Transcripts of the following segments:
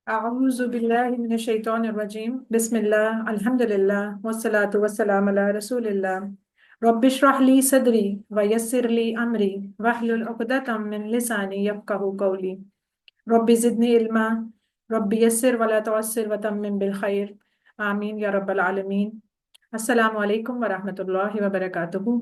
أعوذ بالله من الشيطان الرجيم بسم الله الحمد لله والصلاة والسلام على رسول الله رب اشرح لي صدري ويسر لي أمري واحلل عقدة من لساني يفقه قولي رب زدني علما رب يسر ولا تعسر وتمم بالخير آمين يا رب العالمين السلام عليكم ورحمة الله وبركاته।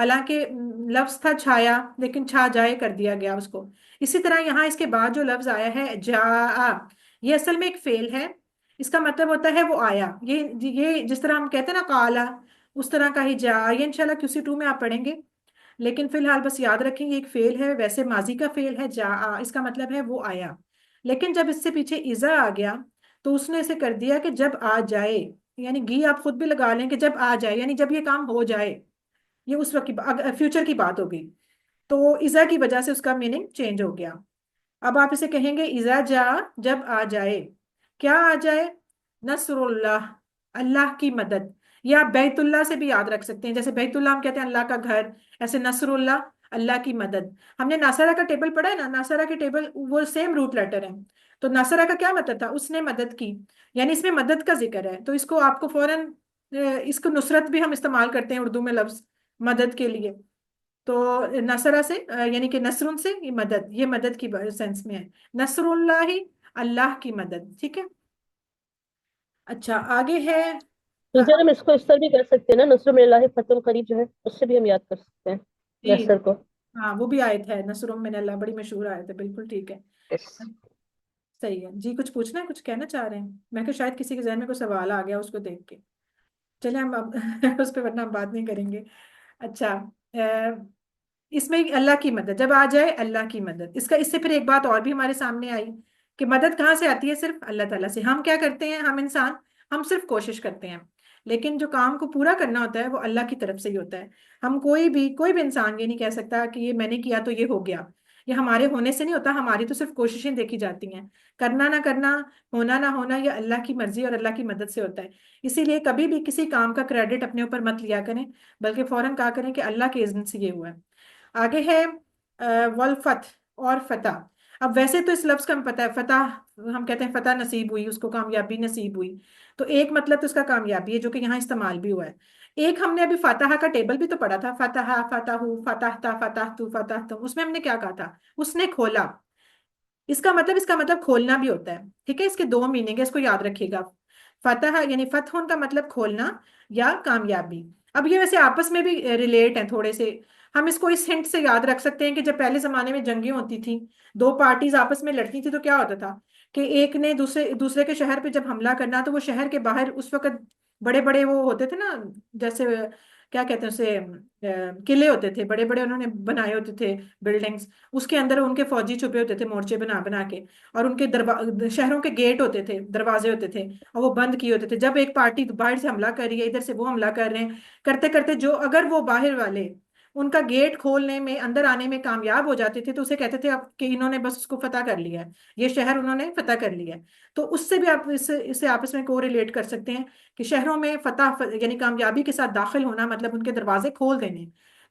حالانکہ لفظ تھا چھایا، لیکن چھا جائے کر دیا گیا اس کو۔ اسی طرح یہاں اس کے بعد جو لفظ آیا ہے جا، یہ اصل میں ایک فعل ہے، اس کا مطلب ہوتا ہے وہ آیا۔ یہ جس طرح ہم کہتے ہیں نا قالا، اس طرح کا ہی جا، یہ انشاءاللہ QC2 میں آپ پڑھیں گے، لیکن فی الحال بس یاد رکھیں یہ ایک فعل ہے، ویسے ماضی کا فعل ہے جا، اس کا مطلب ہے وہ آیا۔ لیکن جب اس سے پیچھے اذا آ گیا تو اس نے اسے کر دیا کہ جب آ جائے، یعنی گی آپ خود بھی لگا لیں کہ جب آ جائے یعنی جب یہ کام ہو جائے، یہ اس وقت کی فیوچر کی بات ہوگی، تو اذا کی وجہ سے اس کا میننگ چینج ہو گیا۔ اب آپ اسے کہیں گے اذا جا، جب آ جائے، کیا آ جائے؟ نصر اللہ، اللہ کی مدد۔ یا بیت اللہ سے بھی یاد رکھ سکتے ہیں، جیسے بیت اللہ ہم کہتے ہیں اللہ کا گھر، ایسے نصر اللہ، اللہ کی مدد۔ ہم نے ناصرہ کا ٹیبل پڑھا ہے نا، ناصرہ کے ٹیبل وہ سیم روٹ لیٹر ہیں، تو ناصرہ کا کیا مطلب تھا؟ اس نے مدد کی، یعنی اس میں مدد کا ذکر ہے، تو اس کو آپ کو فوراً اس کو نصرت بھی ہم استعمال کرتے ہیں اردو میں لفظ مدد کے لیے، تو نصرہ سے یعنی کہ نصر سے یہ مدد، یہ مدد کی سینس میں ہے، نصر اللہ، اللہ کی مدد، ٹھیک ہے۔ اچھا آگے ہے ٹیچر ہم اس کو اس طرح بھی کر سکتے ہیں نا، نصر من اللہ فتح قریب جو ہے اس سے بھی ہم یاد کر سکتے ہیں جی، نصر کو. ہاں وہ بھی آیت ہے، نصر من اللہ، بڑی مشہور آیت ہے، بالکل ٹھیک ہے، Yes. صحیح ہے جی۔ کچھ پوچھنا ہے، کچھ کہنا چاہ رہے ہیں؟ میں کہ شاید کسی کے ذہن میں کوئی سوال آ گیا اس کو دیکھ کے، چلیں ہم اب اس پہ ورنہ ہم بات نہیں کریں گے۔ اچھا اس میں اللہ کی مدد جب آ جائے، اللہ کی مدد، اس سے پھر ایک بات اور بھی ہمارے سامنے آئی کہ مدد کہاں سے آتی ہے؟ صرف اللہ تعالیٰ سے۔ ہم کیا کرتے ہیں، ہم انسان، ہم صرف کوشش کرتے ہیں، لیکن جو کام کو پورا کرنا ہوتا ہے وہ اللہ کی طرف سے ہی ہوتا ہے۔ ہم کوئی بھی انسان یہ نہیں کہہ سکتا کہ یہ میں نے کیا تو یہ ہو گیا، یہ ہمارے ہونے سے نہیں ہوتا، ہماری تو صرف کوششیں دیکھی جاتی ہیں، کرنا نہ کرنا، ہونا نہ ہونا، یہ اللہ کی مرضی اور اللہ کی مدد سے ہوتا ہے۔ اسی لیے کبھی بھی کسی کام کا کریڈٹ اپنے اوپر مت لیا کریں، بلکہ فوراً کہا کریں کہ اللہ کے اذن سے یہ ہوا ہے۔ آگے ہے والفتح اور فتح۔ اب ویسے تو اس لفظ کا ہم پتہ ہے، فتح ہم کہتے ہیں فتح نصیب ہوئی، اس کو کامیابی نصیب ہوئی، تو ایک مطلب تو اس کا کامیابی ہے جو کہ یہاں استعمال بھی ہوا ہے۔ ایک ہم نے ابھی فاتحہ کا ٹیبل بھی تو پڑھا تھا، فتح فتح فتحتا فتحت فتحتم، اس میں ہم نے کیا کہا تھا؟ اس نے کھولا، اس کا مطلب کھولنا بھی ہوتا ہے، ٹھیک ہے، اس کے دو میننگ ہے، اس کو یاد رکھیے گا۔ فتح یعنی فتح کا مطلب کھولنا یا کامیابی۔ اب یہ ویسے آپس میں بھی ریلیٹ ہیں تھوڑے سے، ہم اس کو اس ہنٹ سے یاد رکھ سکتے ہیں کہ جب پہلے زمانے میں جنگیں ہوتی تھیں، دو پارٹیز آپس میں لڑتی تھی، تو کیا ہوتا تھا کہ ایک نے دوسرے کے شہر پہ جب حملہ کرنا تو وہ شہر کے باہر اس وقت بڑے بڑے وہ ہوتے تھے نا، جیسے کیا کہتے ہیں اسے، قلعے ہوتے تھے بڑے بڑے، انہوں نے بنائے ہوتے تھے بلڈنگز، اس کے اندر ان کے فوجی چھپے ہوتے تھے مورچے بنا بنا کے، اور ان کے شہروں کے گیٹ ہوتے تھے، دروازے ہوتے تھے، اور وہ بند کیے ہوتے تھے۔ جب ایک پارٹی باہر سے حملہ کر رہی ہے، ادھر سے وہ حملہ کر رہے ہیں، کرتے کرتے جو اگر وہ باہر والے ان کا گیٹ کھولنے میں، اندر آنے میں کامیاب ہو جاتے تھے، تو اسے کہتے تھے کہ انہوں نے بس اس کو فتح کر لیا ہے، یہ شہر انہوں نے فتح کر لیا ہے۔ تو اس سے بھی آپ اسے آپس میں کو ریلیٹ کر سکتے ہیں کہ شہروں میں فتح یعنی کامیابی کے ساتھ داخل ہونا، مطلب ان کے دروازے کھول دینے،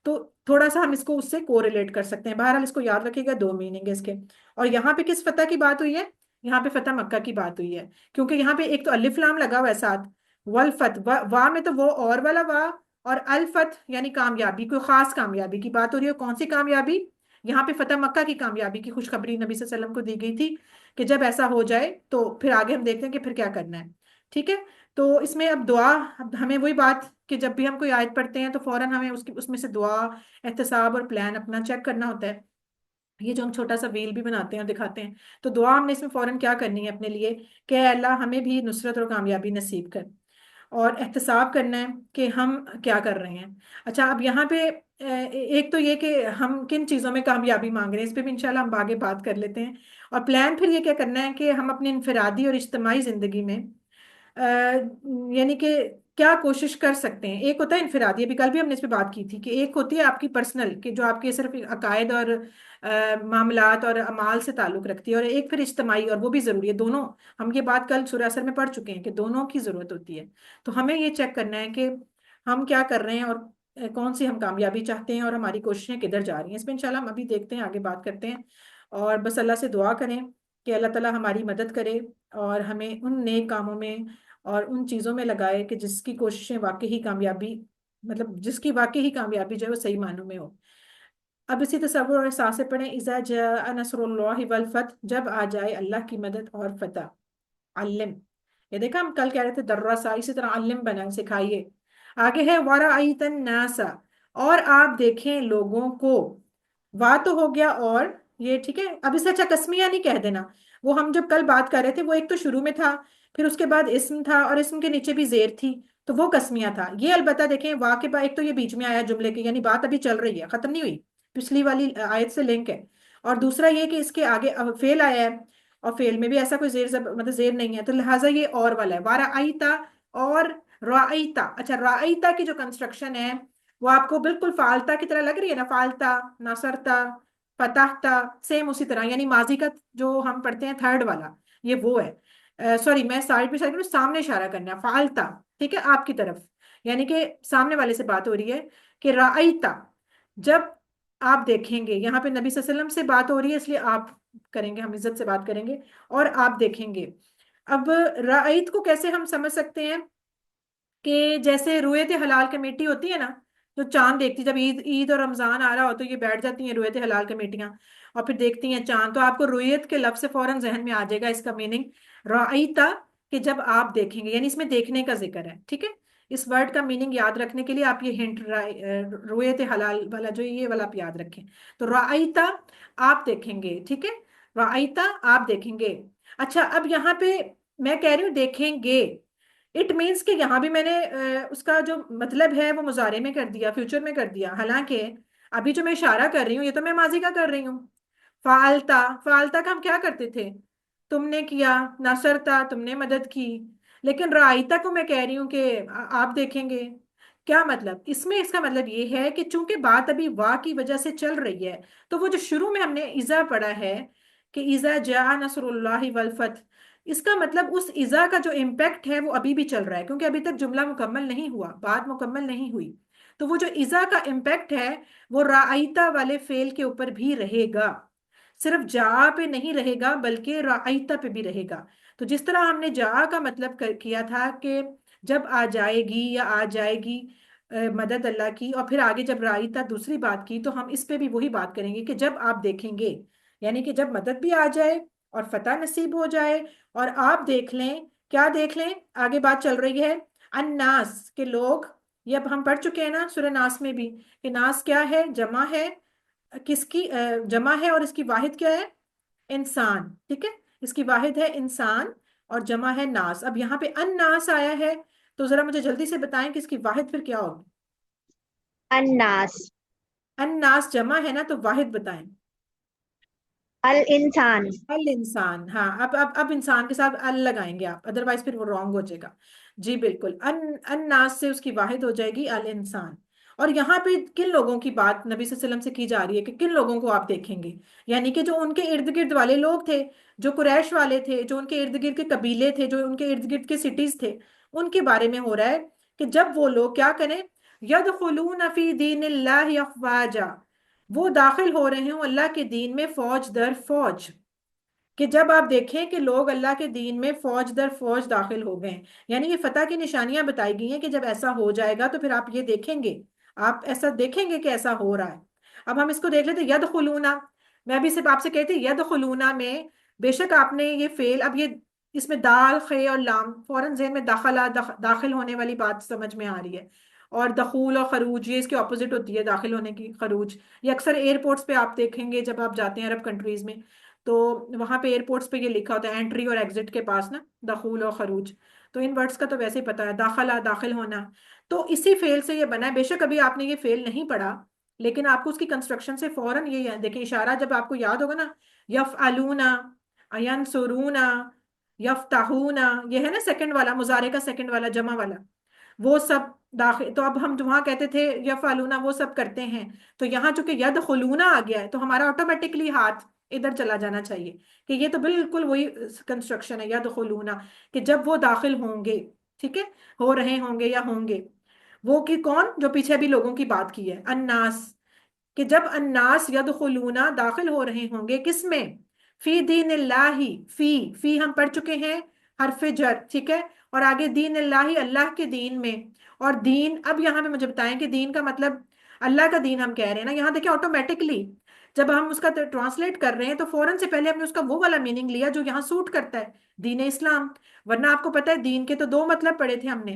تو تھوڑا سا ہم اس کو اس سے کو ریلیٹ کر سکتے ہیں۔ بہرحال اس کو یاد رکھیے گا، دو میننگ ہے اس کے۔ اور یہاں پہ کس فتح کی بات ہوئی ہے؟ یہاں پہ فتح مکہ کی بات ہوئی ہے، کیونکہ یہاں پہ ایک تو الف لام لگا ہوا ہے ساتھ، والفت وا میں تو وہ اور والا وا، اور الفت یعنی کامیابی، کوئی خاص کامیابی کی بات ہو رہی ہے۔ کون سی کامیابی؟ یہاں پہ فتح مکہ کی کامیابی کی خوشخبری نبی صلی اللہ علیہ وسلم کو دی گئی تھی کہ جب ایسا ہو جائے تو پھر آگے ہم دیکھتے ہیں کہ پھر کیا کرنا ہے، ٹھیک ہے۔ تو اس میں اب دعا، اب ہمیں وہی بات کہ جب بھی ہم کوئی آیت پڑھتے ہیں تو فوراً ہمیں اس میں سے دعا، احتساب اور پلان اپنا چیک کرنا ہوتا ہے۔ یہ جو ہم چھوٹا سا ویل بھی بناتے ہیں اور دکھاتے ہیں، تو دعا ہم نے اس میں فوراً کیا کرنی ہے اپنے لیے کہ اے اللہ ہمیں بھی نصرت اور کامیابی نصیب کر، اور احتساب کرنا ہے کہ ہم کیا کر رہے ہیں۔ اچھا اب یہاں پہ ایک تو یہ کہ ہم کن چیزوں میں کامیابی مانگ رہے ہیں، اس پہ بھی انشاءاللہ ہم آگے بات کر لیتے ہیں۔ اور پلان پھر یہ کیا کرنا ہے کہ ہم اپنی انفرادی اور اجتماعی زندگی میں یعنی کہ کیا کوشش کر سکتے ہیں۔ ایک ہوتا ہے انفرادی، ابھی کل بھی ہم نے اس پہ بات کی تھی کہ ایک ہوتی ہے آپ کی پرسنل، کہ جو آپ کے صرف عقائد اور معاملات اور اعمال سے تعلق رکھتی ہے، اور ایک پھر اجتماعی، اور وہ بھی ضروری ہے دونوں۔ ہم یہ بات کل سورہ اثر میں پڑھ چکے ہیں کہ دونوں کی ضرورت ہوتی ہے۔ تو ہمیں یہ چیک کرنا ہے کہ ہم کیا کر رہے ہیں، اور کون سی ہم کامیابی چاہتے ہیں، اور ہماری کوششیں کدھر جا رہی ہیں۔ اس پہ انشاءاللہ ہم ابھی دیکھتے ہیں، آگے بات کرتے ہیں، اور بس اللہ سے دعا کریں کہ اللہ تعالیٰ ہماری مدد کرے اور ہمیں ان نیک کاموں میں اور ان چیزوں میں لگائے کہ جس کی کوششیں واقعی کامیابی، مطلب جس کی واقعی کامیابی جو ہے وہ صحیح معنوں میں ہو۔ اب اسی تصور اور احساس سے پڑھیں، اذا جاء نصر اللہ والفتح، جب آ جائے اللہ کی مدد اور فتح۔ علم، یہ دیکھا ہم کل کہہ رہے تھے درسا، اسی طرح علم بنا، سکھائیے۔ آگے ہے ورأیت الناس، اور آپ دیکھیں لوگوں کو، وا تو ہو گیا، اور یہ ٹھیک ہے، اب اسے اچھا قسمیہ نہیں کہہ دینا، وہ ہم جب کل بات کر رہے تھے وہ ایک تو شروع میں تھا، پھر اس کے بعد اسم تھا، اور اسم کے نیچے بھی زیر تھی، تو وہ قسمیہ تھا۔ یہ البتہ دیکھیں وا کے بعد ایک تو یہ بیچ میں آیا جملے کے، یعنی بات ابھی چل رہی ہے، ختم نہیں ہوئی، پچھلی والی آیت سے لنک ہے۔ اور دوسرا یہ کہ اس کے آگے فعل آیا ہے، اور فعل میں بھی ایسا کوئی مطلب زیر نہیں ہے، تو لہٰذا یہ اور والا ہے، وارائیتا اور رائیتا۔ اچھا رائیتا کی جو کنسٹرکشن ہے وہ آپ کو بالکل فالتا کی طرح لگ رہی ہے نا، فالتا، نصرتا، فتحتا، سیم اسی طرح، یعنی ماضی کا جو ہم پڑھتے ہیں تھرڈ والا، یہ وہ ہے۔ سوری میں سائڈ پہ سائڈ میں سامنے اشارہ کرنا ہے، فالتا، ٹھیک ہے، آپ کی طرف، یعنی کہ سامنے والے سے بات ہو رہی ہے کہ رائیتا، جب آپ دیکھیں گے، یہاں پہ نبی صلی اللہ علیہ وسلم سے بات ہو رہی ہے اس لیے آپ کریں گے، ہم عزت سے بات کریں گے، اور آپ دیکھیں گے۔ اب رائیت کو کیسے ہم سمجھ سکتے ہیں کہ جیسے رویت حلال کمیٹی ہوتی ہے نا، جو چاند دیکھتی، جب عید عید اور رمضان آ رہا ہو تو یہ بیٹھ جاتی ہیں رویت حلال کمیٹیاں، اور پھر دیکھتی ہیں چاند، تو آپ کو رویت کے لفظ سے فوراً ذہن میں آ جائے گا اس کا میننگ رائیتا، کہ جب آپ دیکھیں گے، یعنی اس میں دیکھنے کا ذکر ہے، ٹھیک ہے۔ اس ورڈ کا میننگ یاد رکھنے کے لیے آپ یہ ہنٹ رویت حلال والا جو یہ والا آپ یاد رکھیں، تو رائیتا آپ دیکھیں گے، ٹھیک ہے، رائیتا آپ دیکھیں گے۔ اچھا اب یہاں پہ میں کہہ رہی ہوں دیکھیں گے، اٹ مینس کہ یہاں بھی میں نے اس کا جو مطلب ہے وہ مضارع میں کر دیا، فیوچر میں کر دیا، حالانکہ ابھی جو میں اشارہ کر رہی ہوں یہ تو میں ماضی کا کر رہی ہوں۔ فعلتا، فعلتا کا ہم کیا کرتے تھے، تم نے کیا، نصرتا تم نے مدد کی، لیکن رائتا کو میں کہہ رہی ہوں کہ آپ دیکھیں گے۔ کیا مطلب اس میں، اس کا مطلب یہ ہے کہ چونکہ بات ابھی وا کی وجہ سے چل رہی ہے، تو وہ جو شروع میں ہم نے اذا پڑھا ہے کہ اذا جاء نصر اللہ والفتح، اس کا مطلب اس اذا کا جو امپیکٹ ہے وہ ابھی بھی چل رہا ہے، کیونکہ ابھی تک جملہ مکمل نہیں ہوا، بات مکمل نہیں ہوئی، تو وہ جو اذا کا امپیکٹ ہے وہ رائتا والے فعل کے اوپر بھی رہے گا، صرف جا پہ نہیں رہے گا بلکہ رائتا پہ بھی رہے گا۔ تو جس طرح ہم نے جا کا مطلب کیا تھا کہ جب آ جائے گی یا آ جائے گی مدد اللہ کی، اور پھر آگے جب رائتا دوسری بات کی، تو ہم اس پہ بھی وہی بات کریں گے کہ جب آپ دیکھیں گے، یعنی کہ جب مدد بھی آ جائے اور فتح نصیب ہو جائے، اور آپ دیکھ لیں، کیا دیکھ لیں، آگے بات چل رہی ہے الناس کے لوگ، یہ اب ہم پڑھ چکے ہیں نا سورہ ناس میں بھی کہ ناس کیا ہے، جمع ہے، کس کی جمع ہے، اور اس کی واحد کیا ہے، انسان، ٹھیک ہے، اس کی واحد ہے انسان اور جمع ہے ناس۔ اب یہاں پہ الناس آیا ہے، تو ذرا مجھے جلدی سے بتائیں کہ اس کی واحد پھر کیا ہوگی۔ الناس، الناس جمع ہے نا، تو واحد بتائیں۔ الانسان، الانسان، ہاں، اب انسان کے ساتھ ال لگائیں گے آپ، ادروائز پھر وہ رانگ ہو جائے گا۔ جی بالکل، الناس سے اس کی واحد ہو جائے گی الانسان۔ اور یہاں پہ کن لوگوں کی بات نبی صلی اللہ علیہ وسلم سے کی جا رہی ہے کہ کن لوگوں کو آپ دیکھیں گے، یعنی کہ جو ان کے ارد گرد والے لوگ تھے، جو قریش والے تھے، جو ان کے ارد گرد کے قبیلے تھے، جو ان کے ارد گرد کے سٹیز تھے، ان کے بارے میں ہو رہا ہے کہ جب وہ لوگ کیا کریں، یدخلون فی دین اللہ افواجا، وہ داخل ہو رہے ہوں اللہ کے دین میں فوج در فوج، کہ جب آپ دیکھیں کہ لوگ اللہ کے دین میں فوج در فوج داخل ہو گئے ہیں، یعنی یہ فتح کی نشانیاں بتائی گئی ہیں کہ جب ایسا ہو جائے گا تو پھر آپ یہ دیکھیں گے، آپ ایسا دیکھیں گے کہ ایسا ہو رہا ہے۔ اب ہم اس کو دیکھ لیتے یدخلونا، میں بھی صرف آپ سے کہتی یدخلونا میں بے شک آپ نے یہ فعل، اب یہ اس میں دال خے اور لام فوراً ذہن میں داخلہ داخل ہونے والی بات سمجھ میں آ رہی ہے، اور دخول اور خروج یہ اس کے اپوزٹ ہوتی ہے، داخل ہونے کی خروج، یہ اکثر ایئرپورٹس پہ آپ دیکھیں گے جب آپ جاتے ہیں عرب کنٹریز میں، تو وہاں پہ ایئرپورٹس پہ یہ لکھا ہوتا ہے انٹری اور ایگزٹ کے پاس نا، دخول اور خروج، تو ان ورڈز کا تو ویسے ہی پتا ہے، داخلہ داخل ہونا، تو اسی فعل سے یہ بنا ہے۔ بے شک ابھی آپ نے یہ فعل نہیں پڑھا، لیکن آپ کو اس کی کنسٹرکشن سے فوراً یہ دیکھیں اشارہ جب آپ کو یاد ہوگا نا، یفعلونا، ینصرونا، یفتحونا، یہ ہے نا سیکنڈ والا، مضارع کا سیکنڈ والا جمع والا، وہ سب داخل، تو اب ہم وہاں کہتے تھے یفعلونا وہ سب کرتے ہیں، تو یہاں چونکہ یدخلونا آ گیا ہے تو ہمارا آٹومیٹکلی ہاتھ ادھر چلا جانا چاہیے کہ یہ تو بالکل وہی کنسٹرکشن ہے یدخلونا، کہ جب وہ داخل ہوں گے، ٹھیک ہے، ہو رہے ہوں گے یا ہوں گے، وہ کہ کون، جو پیچھے بھی لوگوں کی بات کی ہے، الناس، کہ جب الناس یدخلونا داخل ہو رہے ہوں گے، کس میں، فی دین اللہ، فی ہم پڑھ چکے ہیں حرف جر، ٹھیک ہے، اور آگے دین اللہ، اللہ کے دین میں، اور دین اب یہاں پہ مجھے بتائیں کہ دین کا مطلب اللہ کا دین ہم کہہ رہے ہیں نا، یہاں دیکھیں آٹومیٹکلی جب ہم اس کا ٹرانسلیٹ کر رہے ہیں تو فوراً سے پہلے ہم نے اس کا وہ والا میننگ لیا جو یہاں سوٹ کرتا ہے، دین اسلام، ورنہ آپ کو پتا ہے دین کے تو دو مطلب پڑے تھے ہم نے،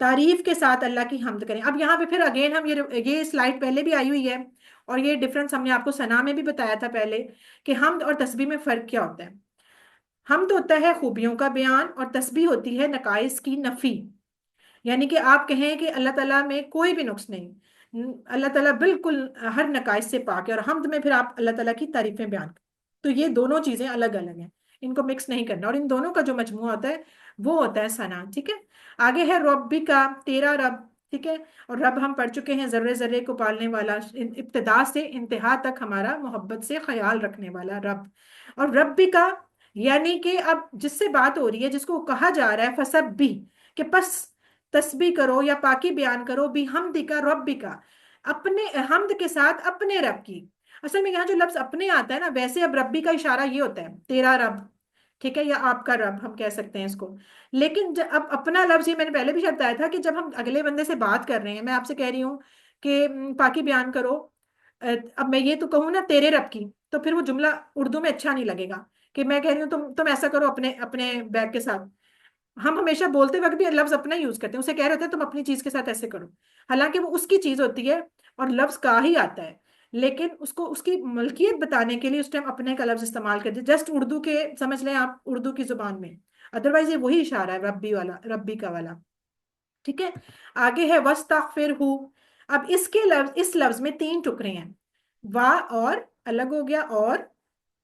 تعریف کے ساتھ اللہ کی حمد کریں. اب یہاں پہ پھر اگین ہم یہ سلائڈ پہلے بھی آئی ہوئی ہے اور یہ ڈفرنس ہم نے آپ کو ثنا میں بھی بتایا تھا پہلے کہ حمد اور تسبیح میں فرق کیا ہوتا ہے. حمد ہوتا ہے خوبیوں کا بیان اور تسبیح ہوتی ہے نقائص کی نفی. یعنی کہ آپ کہیں کہ اللہ تعالیٰ میں کوئی بھی نقص نہیں، اللہ تعالیٰ بالکل ہر نقائص سے پاک ہے، اور حمد میں پھر آپ اللہ تعالیٰ کی تعریفیں بیان کریں. تو یہ دونوں چیزیں الگ الگ ہیں، ان کو مکس نہیں کرنا، اور ان دونوں کا جو مجموعہ ہوتا ہے وہ ہوتا ہے ثنا. ٹھیک ہے. آگے ہے ربی کا، تیرا رب. ٹھیک ہے. اور رب ہم پڑھ چکے ہیں ذرے ذرے کو پالنے والا، ابتدا سے انتہا تک ہمارا محبت سے خیال رکھنے والا رب. اور ربی کا یعنی کہ اب جس سے بات ہو رہی ہے، جس کو کہا جا رہا ہے فسب بھی، کہ پس تسبیح کرو یا پاکی بیان کرو بھی حمدی کا ربی کا، اپنے حمد کے ساتھ اپنے رب کی. اصل میں یہاں جو لفظ اپنے آتا ہے نا، ویسے اب ربی کا اشارہ یہ ہوتا ہے تیرا رب. ٹھیک ہے. یا آپ کا رب ہم کہہ سکتے ہیں اس کو. لیکن اب اپنا لفظ، یہ میں نے پہلے بھی شرط آیا تھا کہ جب ہم اگلے بندے سے بات کر رہے ہیں، میں آپ سے کہہ رہی ہوں کہ پاکی بیان کرو، اب میں یہ تو کہوں نا تیرے رب کی، تو پھر وہ جملہ اردو میں اچھا نہیں لگے گا کہ میں کہہ رہی ہوں تم ایسا کرو اپنے اپنے بیگ کے ساتھ. ہم ہمیشہ بولتے وقت بھی لفظ اپنا یوز کرتے ہیں، اسے کہہ رہے ہیں تم اپنی چیز کے ساتھ ایسے کرو، حالانکہ وہ اس کی چیز ہوتی ہے اور لفظ کا ہی آتا ہے، لیکن اس کو اس کی ملکیت بتانے کے لیے اس ٹائم اپنے کا لفظ استعمال کرتے، جسٹ اردو کے سمجھ لیں آپ، اردو کی زبان میں. ادروائز یہ وہی اشارہ ہے ربی والا، ربی کا والا. ٹھیک ہے. آگے ہے وَاسْتَغْفِرْہُ. اب اس لفظ میں 3 ٹکڑے ہیں، وا اور الگ ہو گیا، اور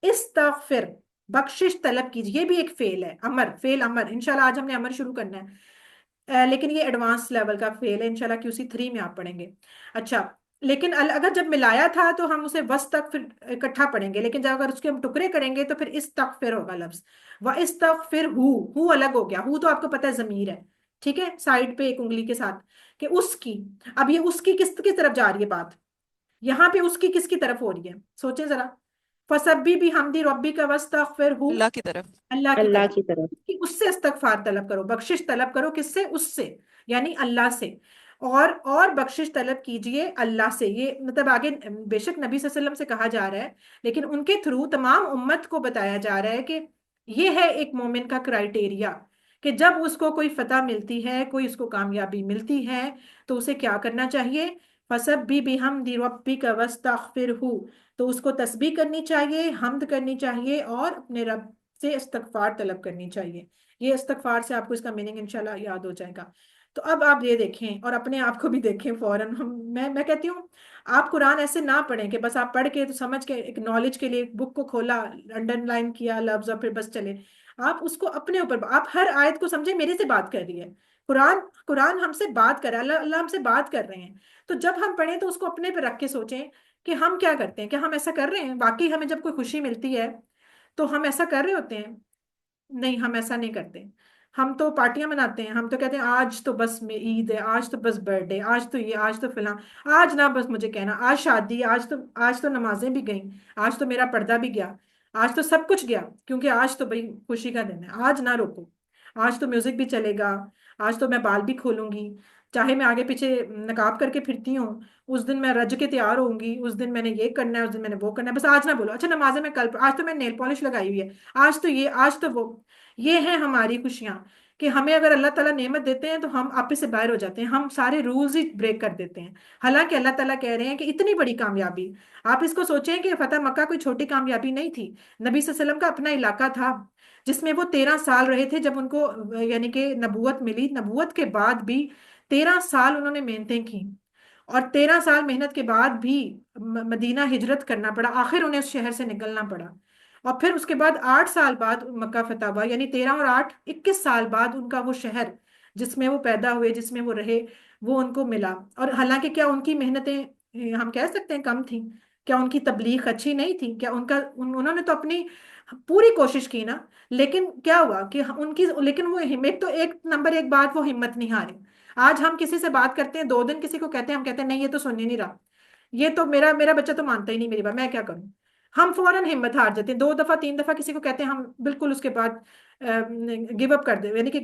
استغفر بخشش طلب کیجیے. یہ بھی ایک فعل ہے، امر، فعل امر. انشاءاللہ آج ہم نے امر شروع کرنا ہے، لیکن یہ ایڈوانس لیول کا فعل ہے، انشاءاللہ QC 3 میں آپ پڑھیں گے. اچھا. لیکن اگر جب ملایا تھا تو ہم اسے وستغفر اکٹھا پڑھیں گے، لیکن جب اگر اس کے ہم ٹکڑے کریں گے تو پھر استغفر ہوگا لفظ. واستغفر ہو الگ ہو گیا، ہو تو آپ کو پتہ ہے ضمیر ہے. ٹھیک ہے. سائڈ پہ ایک انگلی کے ساتھ کہ اس کی. اب یہ اس کی کس کی طرف جا رہی ہے بات؟ یہاں پہ اس کی کس کی طرف ہو رہی ہے؟ سوچیں ذرا. فسبی بھی حمدی ربی کا واستغفرہ، اللہ کی طرف. اللہ کی اللہ طرف. کی طرف. اس سے استغفار طلب کرو، بخشش طلب کرو. کس سے؟ اس سے، یعنی اللہ سے. اور بخشش طلب کیجئے اللہ سے. یہ مطلب آگے بے شک نبی صلی اللہ علیہ وسلم سے کہا جا رہا ہے، لیکن ان کے تھرو تمام امت کو بتایا جا رہا ہے کہ یہ ہے ایک مومن کا کرائٹیریا، کہ جب اس کو کوئی فتح ملتی ہے، کوئی اس کو کامیابی ملتی ہے، تو اسے کیا کرنا چاہیے؟ فَسَبِّحْ بِحَمْدِ رَبِّكَ وَاسْتَغْفِرْهُ. تو اس کو تسبیح کرنی چاہیے، حمد کرنی چاہیے، اور اپنے رب سے استغفار طلب کرنی چاہیے. یہ استغفار سے آپ کو اس کا میننگ انشاءاللہ یاد ہو جائے گا. تو اب آپ یہ دیکھیں اور اپنے آپ کو بھی دیکھیں فوراً. میں کہتی ہوں آپ قرآن ایسے نہ پڑھیں کہ بس آپ پڑھ کے تو سمجھ کے ایک نالج کے لیے بک کو کھولا، انڈر لائن کیا لفظ اور پھر بس چلے. آپ اس کو اپنے اوپر، آپ ہر آیت کو سمجھیں میرے سے بات کر رہی ہے. قرآن ہم سے بات کر رہا ہے، اللہ ہم سے بات کر رہے ہیں. تو جب ہم پڑھیں تو اس کو اپنے پہ رکھ کے سوچیں کہ ہم کیا کرتے ہیں، کہ ہم ایسا کر رہے ہیں واقعی. ہمیں جب کوئی خوشی ملتی ہے تو ہم ایسا کر رہے ہوتے ہیں؟ نہیں، ہم ایسا نہیں کرتے. ہم تو پارٹیاں مناتے ہیں، ہم تو کہتے ہیں آج تو بس میں عید ہے، آج تو بس برتھ ڈے، آج تو یہ، آج تو فلاں، آج نہ بس مجھے کہنا، آج شادی، آج تو نمازیں بھی گئیں، آج تو میرا پردہ بھی گیا، آج تو سب کچھ گیا، کیونکہ آج تو بھئی خوشی کا دن ہے. آج نہ روکو. آج تو میوزک بھی چلے گا، آج تو میں بال بھی کھولوں گی، چاہے میں آگے پیچھے نقاب کر کے پھرتی ہوں، اس دن میں رج کے تیار ہوں گی، اس دن میں نے یہ کرنا ہے، اس دن میں نے وہ کرنا ہے. بس آج نہ بولو اچھا نمازیں میں کل، آج تو میں نیل پالش لگائی ہوئی ہے، آج تو یہ، آج تو وہ. یہ ہیں ہماری خوشیاں، کہ ہمیں اگر اللہ تعالیٰ نعمت دیتے ہیں تو ہم آپس سے باہر ہو جاتے ہیں، ہم سارے رولز ہی بریک کر دیتے ہیں. حالانکہ اللہ تعالیٰ کہہ رہے ہیں کہ اتنی بڑی کامیابی، آپ اس کو سوچیں کہ فتح مکہ کوئی چھوٹی کامیابی نہیں تھی. نبی صلی اللہ علیہ وسلم کا اپنا علاقہ تھا جس میں وہ 13 سال رہے تھے. جب ان کو یعنی کہ نبوت ملی، نبوت کے بعد بھی 13 سال انہوں نے محنتیں کی، اور 13 سال محنت کے بعد بھی مدینہ ہجرت کرنا پڑا، آخر انہیں اس شہر سے نکلنا پڑا. اور پھر اس کے بعد 8 سال بعد مکہ فتح ہوا، یعنی 13 اور 8 21 سال بعد ان کا وہ شہر جس میں وہ پیدا ہوئے، جس میں وہ رہے، وہ ان کو ملا. اور حالانکہ کیا ان کی محنتیں ہم کہہ سکتے ہیں کم تھیں؟ کیا ان کی تبلیغ اچھی نہیں تھی؟ کیا انہوں نے تو اپنی پوری کوشش کی نا. لیکن کیا ہوا کہ ان کی، لیکن وہ ایک تو ایک نمبر ایک بات، وہ ہمت نہیں ہاری. آج ہم کسی سے بات کرتے ہیں، 2 دن کسی کو کہتے ہیں، ہم کہتے ہیں نہیں یہ تو سن ہی نہیں رہا، یہ تو میرا بچہ تو مانتا ہی نہیں میری بات، میں کیا کروں. ہم فوراً ہمت ہار جاتے ہیں. 2 دفعہ 3 دفعہ کسی کو کہتے ہیں، ہم بالکل اس کے بعد گیو اپ کر دیں، یعنی کہ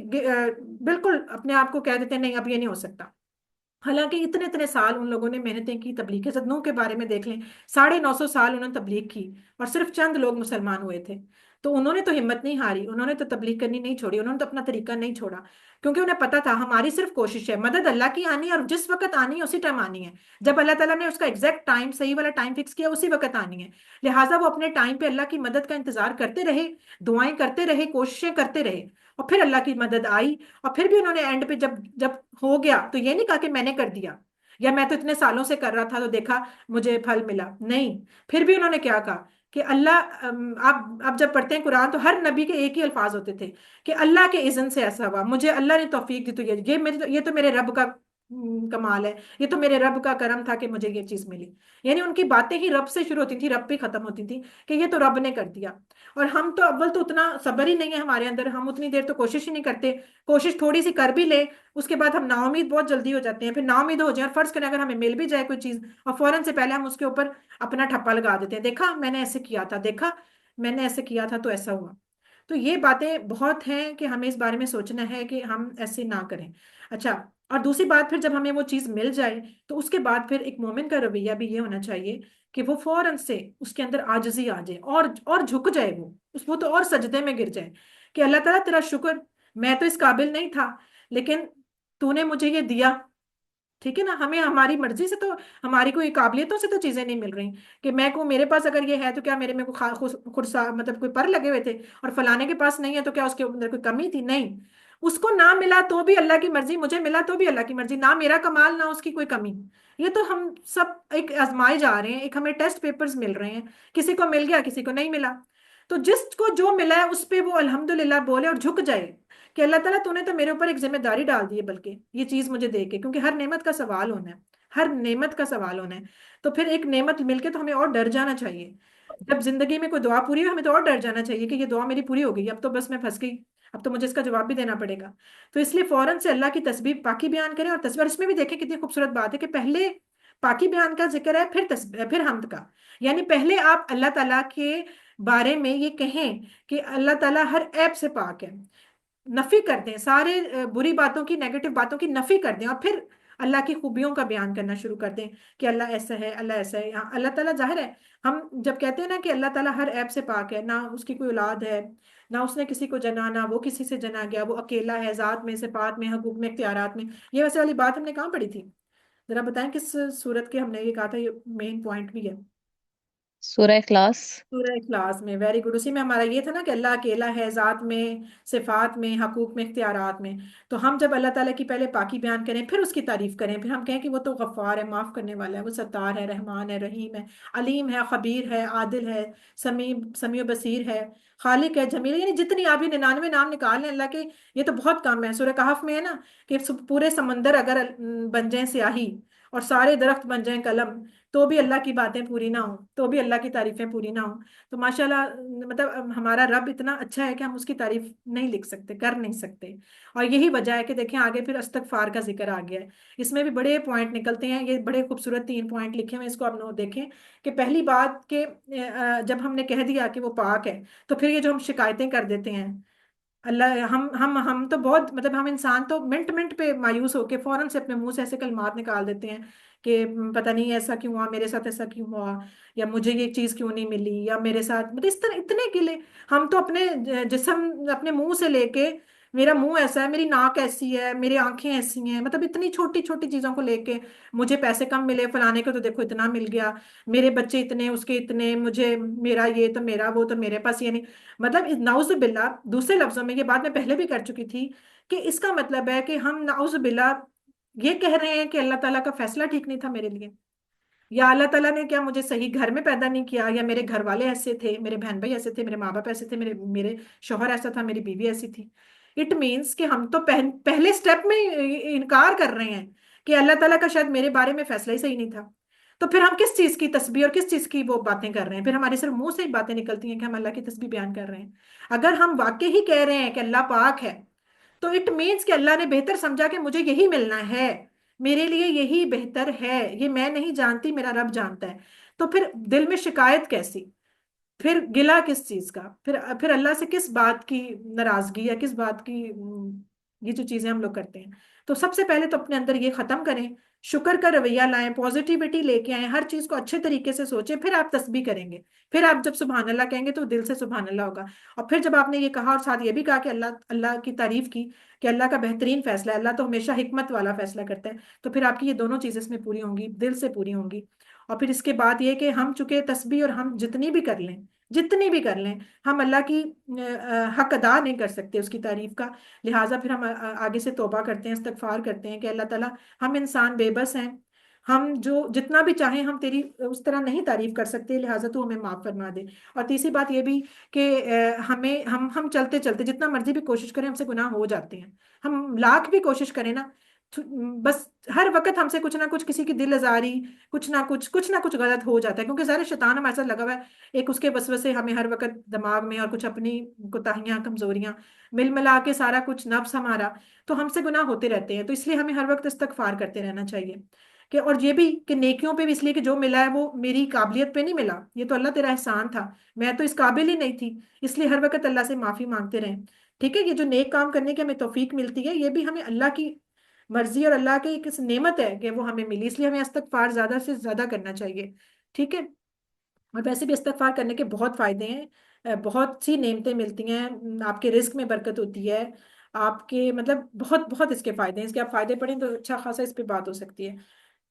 بالکل اپنے آپ کو کہہ دیتے ہیں نہیں اب یہ نہیں ہو سکتا. حالانکہ اتنے اتنے سال ان لوگوں نے محنتیں کی. تبلیغ کے بارے میں دیکھ لیں، 950 سال انہوں نے تبلیغ کی اور صرف چند لوگ مسلمان ہوئے تھے. تو انہوں نے تو ہمت نہیں ہاری، انہوں نے تو تبلیغ کرنی نہیں چھوڑی، انہوں نے تو اپنا طریقہ نہیں چھوڑا، کیونکہ انہیں پتا تھا ہماری صرف کوشش ہے، مدد اللہ کی آنی ہے، اور جس وقت آنی ہے اسی ٹائم آنی ہے، جب اللہ تعالیٰ نے اس کا ایگزیکٹ ٹائم، صحیح والا ٹائم فکس کیا اسی وقت آنی ہے، لہٰذا وہ اپنے ٹائم پہ اللہ کی مدد کا انتظار کرتے رہے، دعائیں کرتے رہے، کوششیں کرتے رہے، اور پھر اللہ کی مدد آئی، اور پھر بھی انہوں نے اینڈ پہ جب جب ہو گیا تو یہ نہیں کہا کہ میں نے کر دیا، یا میں تو اتنے سالوں سے کر رہا تھا تو دیکھا مجھے پھل ملا، نہیں، پھر بھی انہوں نے کیا کہا کہ اللہ آپ جب پڑھتے ہیں قرآن تو ہر نبی کے ایک ہی الفاظ ہوتے تھے کہ اللہ کے اذن سے ایسا ہوا، مجھے اللہ نے توفیق دی، تو یہ تو میرے رب کا کمال ہے، یہ تو میرے رب کا کرم تھا کہ مجھے یہ چیز ملی، یعنی ان کی باتیں ہی رب سے شروع ہوتی تھی، رب پہ ختم ہوتی تھی کہ یہ تو رب نے کر دیا۔ اور ہم تو اول تو اتنا صبر ہی نہیں ہے ہمارے اندر، ہم اتنی دیر تو کوشش ہی نہیں کرتے، کوشش تھوڑی سی کر بھی لے اس کے بعد ہم نا امید بہت جلدی ہو جاتے ہیں، پھر نا امید ہو جائیں اور فرض کریں اگر ہمیں مل بھی جائے کوئی چیز اور فوراً سے پہلے ہم اس کے اوپر اپنا ٹھپا لگا دیتے ہیں، دیکھا میں نے ایسے کیا تھا، دیکھا میں نے ایسے کیا تھا تو ایسا ہوا۔ تو یہ باتیں بہت ہیں کہ ہمیں اس بارے میں سوچنا ہے کہ ہم ایسے نہ کریں۔ اچھا، اور دوسری بات پھر جب ہمیں وہ چیز مل جائے تو اس کے بعد پھر ایک مومن کا رویہ بھی یہ ہونا چاہیے کہ وہ فوراً سے اس کے اندر عاجزی آ جائے اور جھک جائے، وہ تو اور سجدے میں گر جائے کہ اللہ تعالیٰ تیرا شکر، میں تو اس قابل نہیں تھا لیکن تو نے مجھے یہ دیا، ٹھیک ہے نا، ہمیں ہماری مرضی سے تو، ہماری کوئی قابلیتوں سے تو چیزیں نہیں مل رہی کہ میں کو میرے پاس اگر یہ ہے تو کیا میرے میں کوئی خرسا مطلب کوئی پر لگے ہوئے تھے، اور فلانے کے پاس نہیں ہے تو کیا اس کے اندر کوئی کمی تھی، نہیں، اس کو نہ ملا تو بھی اللہ کی مرضی، مجھے ملا تو بھی اللہ کی مرضی، نہ میرا کمال نہ اس کی کوئی کمی، یہ تو ہم سب ایک آزمائے جا رہے ہیں، ایک ہمیں ٹیسٹ پیپرز مل رہے ہیں، کسی کو مل گیا کسی کو نہیں ملا، تو جس کو جو ملا ہے اس پہ وہ الحمدللہ بولے اور جھک جائے کہ اللہ تعالیٰ تو نے تو میرے اوپر ایک ذمہ داری ڈال دی ہے، بلکہ یہ چیز مجھے دے کے، کیونکہ ہر نعمت کا سوال ہونا ہے، ہر نعمت کا سوال ہونا ہے، تو پھر ایک نعمت مل کے تو ہمیں اور ڈر جانا چاہیے، جب زندگی میں کوئی دعا پوری ہو ہمیں تو اور ڈر جانا چاہیے کہ یہ دعا میری پوری ہو گئی، اب تو بس میں پھنس گئی، اب تو مجھے اس کا جواب بھی دینا پڑے گا، تو اس لیے فوراً سے اللہ کی تسبیح پاکی بیان کریں، اور تسبیح، اور اس میں بھی دیکھیں کتنی خوبصورت بات ہے کہ پہلے پاکی بیان کا ذکر ہے، پھر تسبیح، پھر حمد کا، یعنی پہلے آپ اللہ تعالیٰ کے بارے میں یہ کہیں کہ اللہ تعالیٰ ہر عیب سے پاک ہے، نفی کر دیں سارے بری باتوں کی، نیگیٹو باتوں کی نفی کر دیں، اور پھر اللہ کی خوبیوں کا بیان کرنا شروع کر دیں کہ اللہ ایسا ہے، اللہ ایسا ہے، اللہ تعالیٰ ظاہر ہے، ہم جب کہتے ہیں نا کہ اللہ تعالیٰ ہر عیب سے پاک ہے، نہ اس کی کوئی اولاد ہے، نہ اس نے کسی کو جنا، نہ وہ کسی سے جنا گیا، وہ اکیلا ہے، ذات میں، صفات میں، حقوق میں، اختیارات میں، یہ ویسے والی بات ہم نے کہاں پڑھی تھی؟ ذرا بتائیں کس صورت کے ہم نے یہ کہا تھا، یہ مین پوائنٹ بھی ہے سورہ اخلاص۔ سورہ اخلاص میں، ویری گڈ، اسی میں ہمارا یہ تھا نا کہ اللہ اکیلا ہے، ذات میں، صفات میں، حقوق میں، اختیارات میں، تو ہم جب اللہ تعالیٰ کی پہلے پاکی بیان کریں پھر اس کی تعریف کریں، پھر ہم کہیں کہ وہ تو غفار ہے، معاف کرنے والا ہے، وہ ستار ہے، رحمان ہے، رحیم ہے، علیم ہے، خبیر ہے، عادل ہے، سمیع و بصیر ہے، خالق ہے، جمیل ہے، یعنی جتنی آپ یہ 99 نام نکال لیں اللہ کے، یہ تو بہت کم ہے، سورہ کہف میں ہے نا کہ پورے سمندر اگر بن جائیں سیاہی اور سارے درخت بن جائیں قلم تو بھی اللہ کی باتیں پوری نہ ہوں، تو بھی اللہ کی تعریفیں پوری نہ ہوں، تو ماشاءاللہ مطلب ہمارا رب اتنا اچھا ہے کہ ہم اس کی تعریف نہیں لکھ سکتے، کر نہیں سکتے، اور یہی وجہ ہے کہ دیکھیں آگے پھر استغفار کا ذکر آ گیا ہے، اس میں بھی بڑے پوائنٹ نکلتے ہیں، یہ بڑے خوبصورت 3 پوائنٹ لکھے ہوئے ہیں، اس کو آپ دیکھیں کہ پہلی بات کہ جب ہم نے کہہ دیا کہ وہ پاک ہے تو پھر یہ جو ہم شکایتیں کر دیتے ہیں، اللہ ہم تو بہت مطلب ہم انسان تو منٹ منٹ پہ مایوس ہو کے فوراً سے اپنے منہ سے ایسے کلمات نکال دیتے ہیں کہ پتہ نہیں ایسا کیوں ہوا، میرے ساتھ ایسا کیوں ہوا، یا مجھے یہ چیز کیوں نہیں ملی، یا میرے ساتھ مطلب اس طرح اتنے گلے، ہم تو اپنے جسم اپنے منہ سے لے کے، میرا منہ ایسا ہے، میری ناک ایسی ہے، میری آنکھیں ایسی ہیں، مطلب اتنی چھوٹی چھوٹی چیزوں کو لے کے، مجھے پیسے کم ملے فلانے کو تو دیکھو اتنا مل گیا، میرے بچے اتنے اس کے اتنے، مجھے میرا یہ تو میرا وہ تو میرے پاس یہ نہیں، مطلب نعوذ باللہ، دوسرے لفظوں میں یہ بات میں پہلے بھی کر چکی تھی کہ اس کا مطلب ہے کہ ہم نعوذ باللہ یہ کہہ رہے ہیں کہ اللہ تعالیٰ کا فیصلہ ٹھیک نہیں تھا میرے لیے، یا اللہ تعالیٰ نے کیا مجھے صحیح گھر میں پیدا نہیں کیا، یا میرے گھر والے ایسے تھے، میرے بہن بھائی ایسے تھے، میرے ماں باپ ایسے تھے، میرے شوہر ایسا تھا، میری بیوی ایسی تھی، اٹ مینس کہ ہم تو پہلے سٹیپ میں انکار کر رہے ہیں کہ اللہ تعالیٰ کا شاید میرے بارے میں فیصلہ ہی صحیح نہیں تھا، تو پھر ہم کس چیز کی تسبیح اور کس چیز کی وہ باتیں کر رہے ہیں، پھر ہمارے صرف منہ سے ہی باتیں نکلتی ہیں کہ ہم اللہ کی تسبیح بیان کر رہے ہیں، اگر ہم واقعی ہی کہہ رہے ہیں کہ اللہ پاک ہے تو اٹ مینس کہ اللہ نے بہتر سمجھا کہ مجھے یہی ملنا ہے، میرے لیے یہی بہتر ہے، یہ میں نہیں جانتی، میرا رب جانتا ہے، تو پھر دل میں شکایت کیسی، پھر گلا کس چیز کا، پھر اللہ سے کس بات کی ناراضگی، یا کس بات کی یہ جو چیزیں ہم لوگ کرتے ہیں، تو سب سے پہلے تو اپنے اندر یہ ختم کریں شکر کا رویہ لائیں، پازیٹیوٹی لے کے آئیں، ہر چیز کو اچھے طریقے سے سوچیں، پھر آپ تسبیح کریں گے، پھر آپ جب سبحان اللہ کہیں گے تو دل سے سبحان اللہ ہوگا۔ اور پھر جب آپ نے یہ کہا اور ساتھ یہ بھی کہا کہ اللہ اللہ کی تعریف کی کہ اللہ کا بہترین فیصلہ ہے، اللہ تو ہمیشہ حکمت والا فیصلہ کرتا ہے، تو پھر آپ کی یہ دونوں چیزیں اس میں پوری ہوں گی، دل سے پوری ہوں گی۔ اور پھر اس کے بعد یہ کہ ہم چونکہ تسبیح اور ہم جتنی بھی کر لیں، جتنی بھی کر لیں، ہم اللہ کی حق ادا نہیں کر سکتے اس کی تعریف کا، لہٰذا پھر ہم آگے سے توبہ کرتے ہیں، استغفار کرتے ہیں کہ اللہ تعالیٰ ہم انسان بے بس ہیں، ہم جو جتنا بھی چاہیں ہم تیری اس طرح نہیں تعریف کر سکتے، لہٰذا تو ہمیں معاف فرما دے۔ اور تیسری بات یہ بھی کہ ہمیں ہم چلتے چلتے جتنا مرضی بھی کوشش کریں ہم سے گناہ ہو جاتے ہیں، ہم لاکھ بھی کوشش کریں نا، بس ہر وقت ہم سے کچھ نہ کچھ کسی کی دل آزاری، کچھ نہ کچھ غلط ہو جاتا ہے، کیونکہ ظاہر شیطان ہمارے ساتھ لگا ہوا ہے، ایک اس کے وسوسے ہمیں ہر وقت دماغ میں اور کچھ اپنی کوتاہیاں کمزوریاں مل ملا کے سارا کچھ نفس ہمارا، تو ہم سے گناہ ہوتے رہتے ہیں، تو اس لیے ہمیں ہر وقت استغفار کرتے رہنا چاہیے کہ، اور یہ بھی کہ نیکیوں پہ بھی اس لیے کہ جو ملا ہے وہ میری قابلیت پہ نہیں ملا، یہ تو اللہ تیرا احسان تھا، میں تو اس قابل ہی نہیں تھی، اس لیے ہر وقت اللہ سے معافی مانگتے رہیں۔ ٹھیک ہے، یہ جو نیک کام کرنے کی ہمیں توفیق ملتی ہے یہ بھی ہمیں اللہ کی مرضی اور اللہ کی ایک نعمت ہے کہ وہ ہمیں ملی، اس لیے ہمیں استغفار زیادہ سے زیادہ کرنا چاہیے۔ ٹھیک ہے، اور ویسے بھی استغفار کرنے کے بہت فائدے ہیں، بہت سی نعمتیں ملتی ہیں، آپ کے رزق میں برکت ہوتی ہے، آپ کے مطلب بہت بہت اس کے فائدے ہیں، اس کے آپ فائدے پڑھیں تو اچھا خاصا اس پہ بات ہو سکتی ہے۔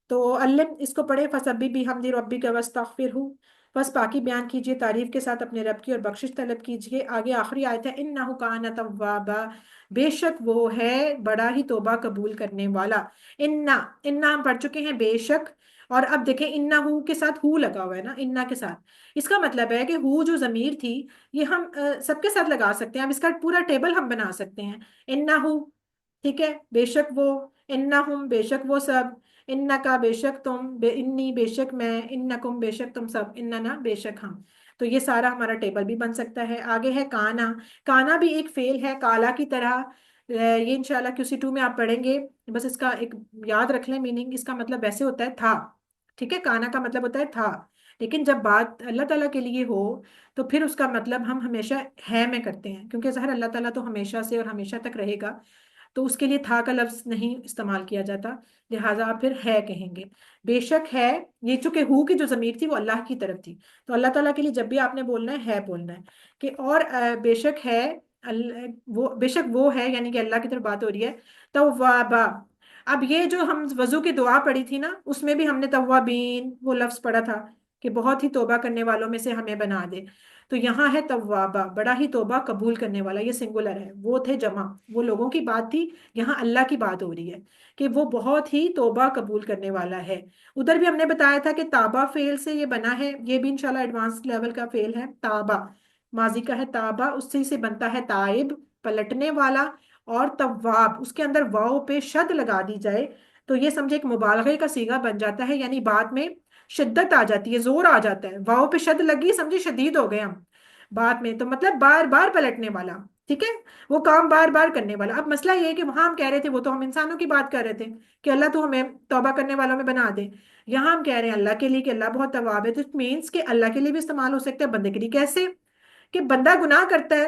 تو اللہ اس کو پڑھے، فسبح بحمد ربک واستغفرہ، بس پاکی بیان کیجئے تعریف کے ساتھ اپنے رب کی اور بخشش طلب کیجئے۔ آگے آخری آیت ہے انہ کان توابا، بے شک وہ ہے بڑا ہی توبہ قبول کرنے والا۔ انہ، انہ ہم پڑھ چکے ہیں بے شک، اور اب دیکھیں انہ ہو کے ساتھ ہو لگا ہوا ہے نا، انہ کے ساتھ، اس کا مطلب ہے کہ ہو جو ضمیر تھی یہ ہم سب کے ساتھ لگا سکتے ہیں، اب اس کا پورا ٹیبل ہم بنا سکتے ہیں، انہ ہو، ٹھیک ہے، بے شک وہ، انہم بے شک وہ سب، انکا بے شک تم، انی بے شک میں، انکم بے شک تم سب، اننا بے شک ہم، تو یہ سارا ہمارا ٹیبل بھی بن سکتا ہے۔ آگے ہے کانا، کانا بھی ایک فعل ہے کالا کی طرح، یہ انشاءاللہ QC2 میں آپ پڑھیں گے، بس اس کا ایک یاد رکھ لیں میننگ، اس کا مطلب ویسے ہوتا ہے تھا، ٹھیک ہے، کانا کا مطلب ہوتا ہے تھا، لیکن جب بات اللہ تعالیٰ کے لیے ہو تو پھر اس کا مطلب ہم ہمیشہ ہے میں کرتے ہیں، کیونکہ ظاہر اللہ تعالیٰ تو ہمیشہ سے اور ہمیشہ تک رہے گا، تو اس کے لیے تھا کا لفظ نہیں استعمال کیا جاتا، لہٰذا آپ پھر ہے کہیں گے۔ بے شک ہے، یہ چونکہ ہو کی جو ضمیر تھی وہ اللہ کی طرف تھی، تو اللہ تعالیٰ کے لیے جب بھی آپ نے بولنا ہے بولنا ہے کہ، اور بے شک ہے وہ، بے شک وہ ہے یعنی کہ اللہ کی طرف بات ہو رہی ہے، توابا۔ اب یہ جو ہم وضو کی دعا پڑھی تھی نا اس میں بھی ہم نے توابین وہ لفظ پڑھا تھا کہ بہت ہی توبہ کرنے والوں میں سے ہمیں بنا دے، تو یہاں ہے توابا، بڑا ہی توبہ قبول کرنے والا، یہ سنگولر ہے، وہ تھے جمع، وہ لوگوں کی بات تھی، یہاں اللہ کی بات ہو رہی ہے کہ وہ بہت ہی توبہ قبول کرنے والا ہے۔ ادھر بھی ہم نے بتایا تھا کہ تابا فعل سے یہ بنا ہے، یہ بھی انشاءاللہ ایڈوانس لیول کا فعل ہے، تابا ماضی کا ہے، تابا اس سے بنتا ہے تائب پلٹنے والا، اور تواب اس کے اندر واو پہ شد لگا دی جائے تو یہ سمجھے ایک مبالغے کا صیغہ بن جاتا ہے، یعنی بات میں شدت آ جاتی ہے، زور آ جاتا ہے، واؤ پہ شد لگی سمجھے شدید ہو گئے ہم بات میں، تو مطلب بار بار پلٹنے والا، ٹھیک ہے، وہ کام بار بار کرنے والا۔ اب مسئلہ یہ ہے کہ وہاں ہم کہہ رہے تھے وہ تو ہم انسانوں کی بات کر رہے تھے کہ اللہ تو ہمیں توبہ کرنے والوں میں بنا دے، یہاں ہم کہہ رہے ہیں اللہ کے لیے کہ اللہ بہت تواب ہے، تو اٹ مینس کہ اللہ کے لیے بھی استعمال ہو سکتا ہے، بندے کے لیے کیسے؟ کہ بندہ گناہ کرتا ہے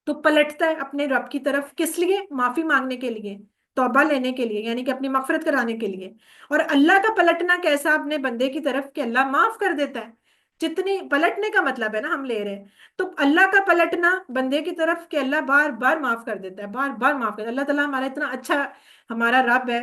تو پلٹتا ہے اپنے رب کی طرف، کس لیے؟ معافی مانگنے کے لیے، توبہ لینے کے لیے، یعنی کہ اپنی مغفرت کرانے کے لیے، اور اللہ کا پلٹنا کیسا اپنے بندے کی طرف کہ اللہ معاف کر دیتا ہے، جتنی پلٹنے کا مطلب ہے نا ہم لے رہے ہیں، تو اللہ کا پلٹنا بندے کی طرف کہ اللہ بار بار معاف کر دیتا ہے، بار بار معاف کر دیتا ہے، اللہ تعالیٰ ہمارا اتنا اچھا ہمارا رب ہے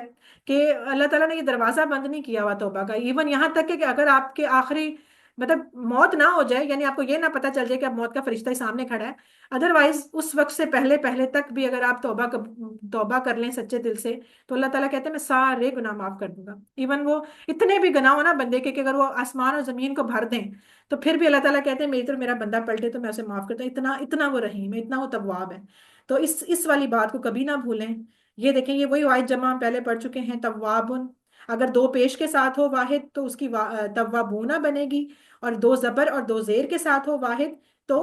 کہ اللہ تعالیٰ نے یہ دروازہ بند نہیں کیا ہوا توبہ کا، ایون یہاں تک کہ اگر آپ کے آخری مطلب موت نہ ہو جائے، یعنی آپ کو یہ نہ پتا چل جائے کہ اب موت کا فرشتہ ہی سامنے کھڑا ہے، ادروائز اس وقت سے پہلے پہلے تک بھی اگر آپ توبہ کر لیں سچے دل سے تو اللہ تعالیٰ کہتے ہیں میں سارے گناہ معاف کر دوں گا، ایون وہ اتنے بھی گناہ ہو نا بندے کے کہ اگر وہ آسمان اور زمین کو بھر دیں تو پھر بھی اللہ تعالیٰ کہتے ہیں میری طرف میرا بندہ پلٹے تو میں اسے معاف کرتا ہوں، اتنا اتنا وہ رحیم ہے، اتنا وہ تواب ہے، تو اس والی بات کو کبھی نہ بھولیں۔ یہ دیکھیں یہ وہی واحد جمع ہم پہلے پڑھ چکے ہیں، توابن، اگر دو پیش کے ساتھ ہو واحد تو اس کی توابونہ بنے گی، اور دو زبر اور دو زیر کے ساتھ ہو واحد تو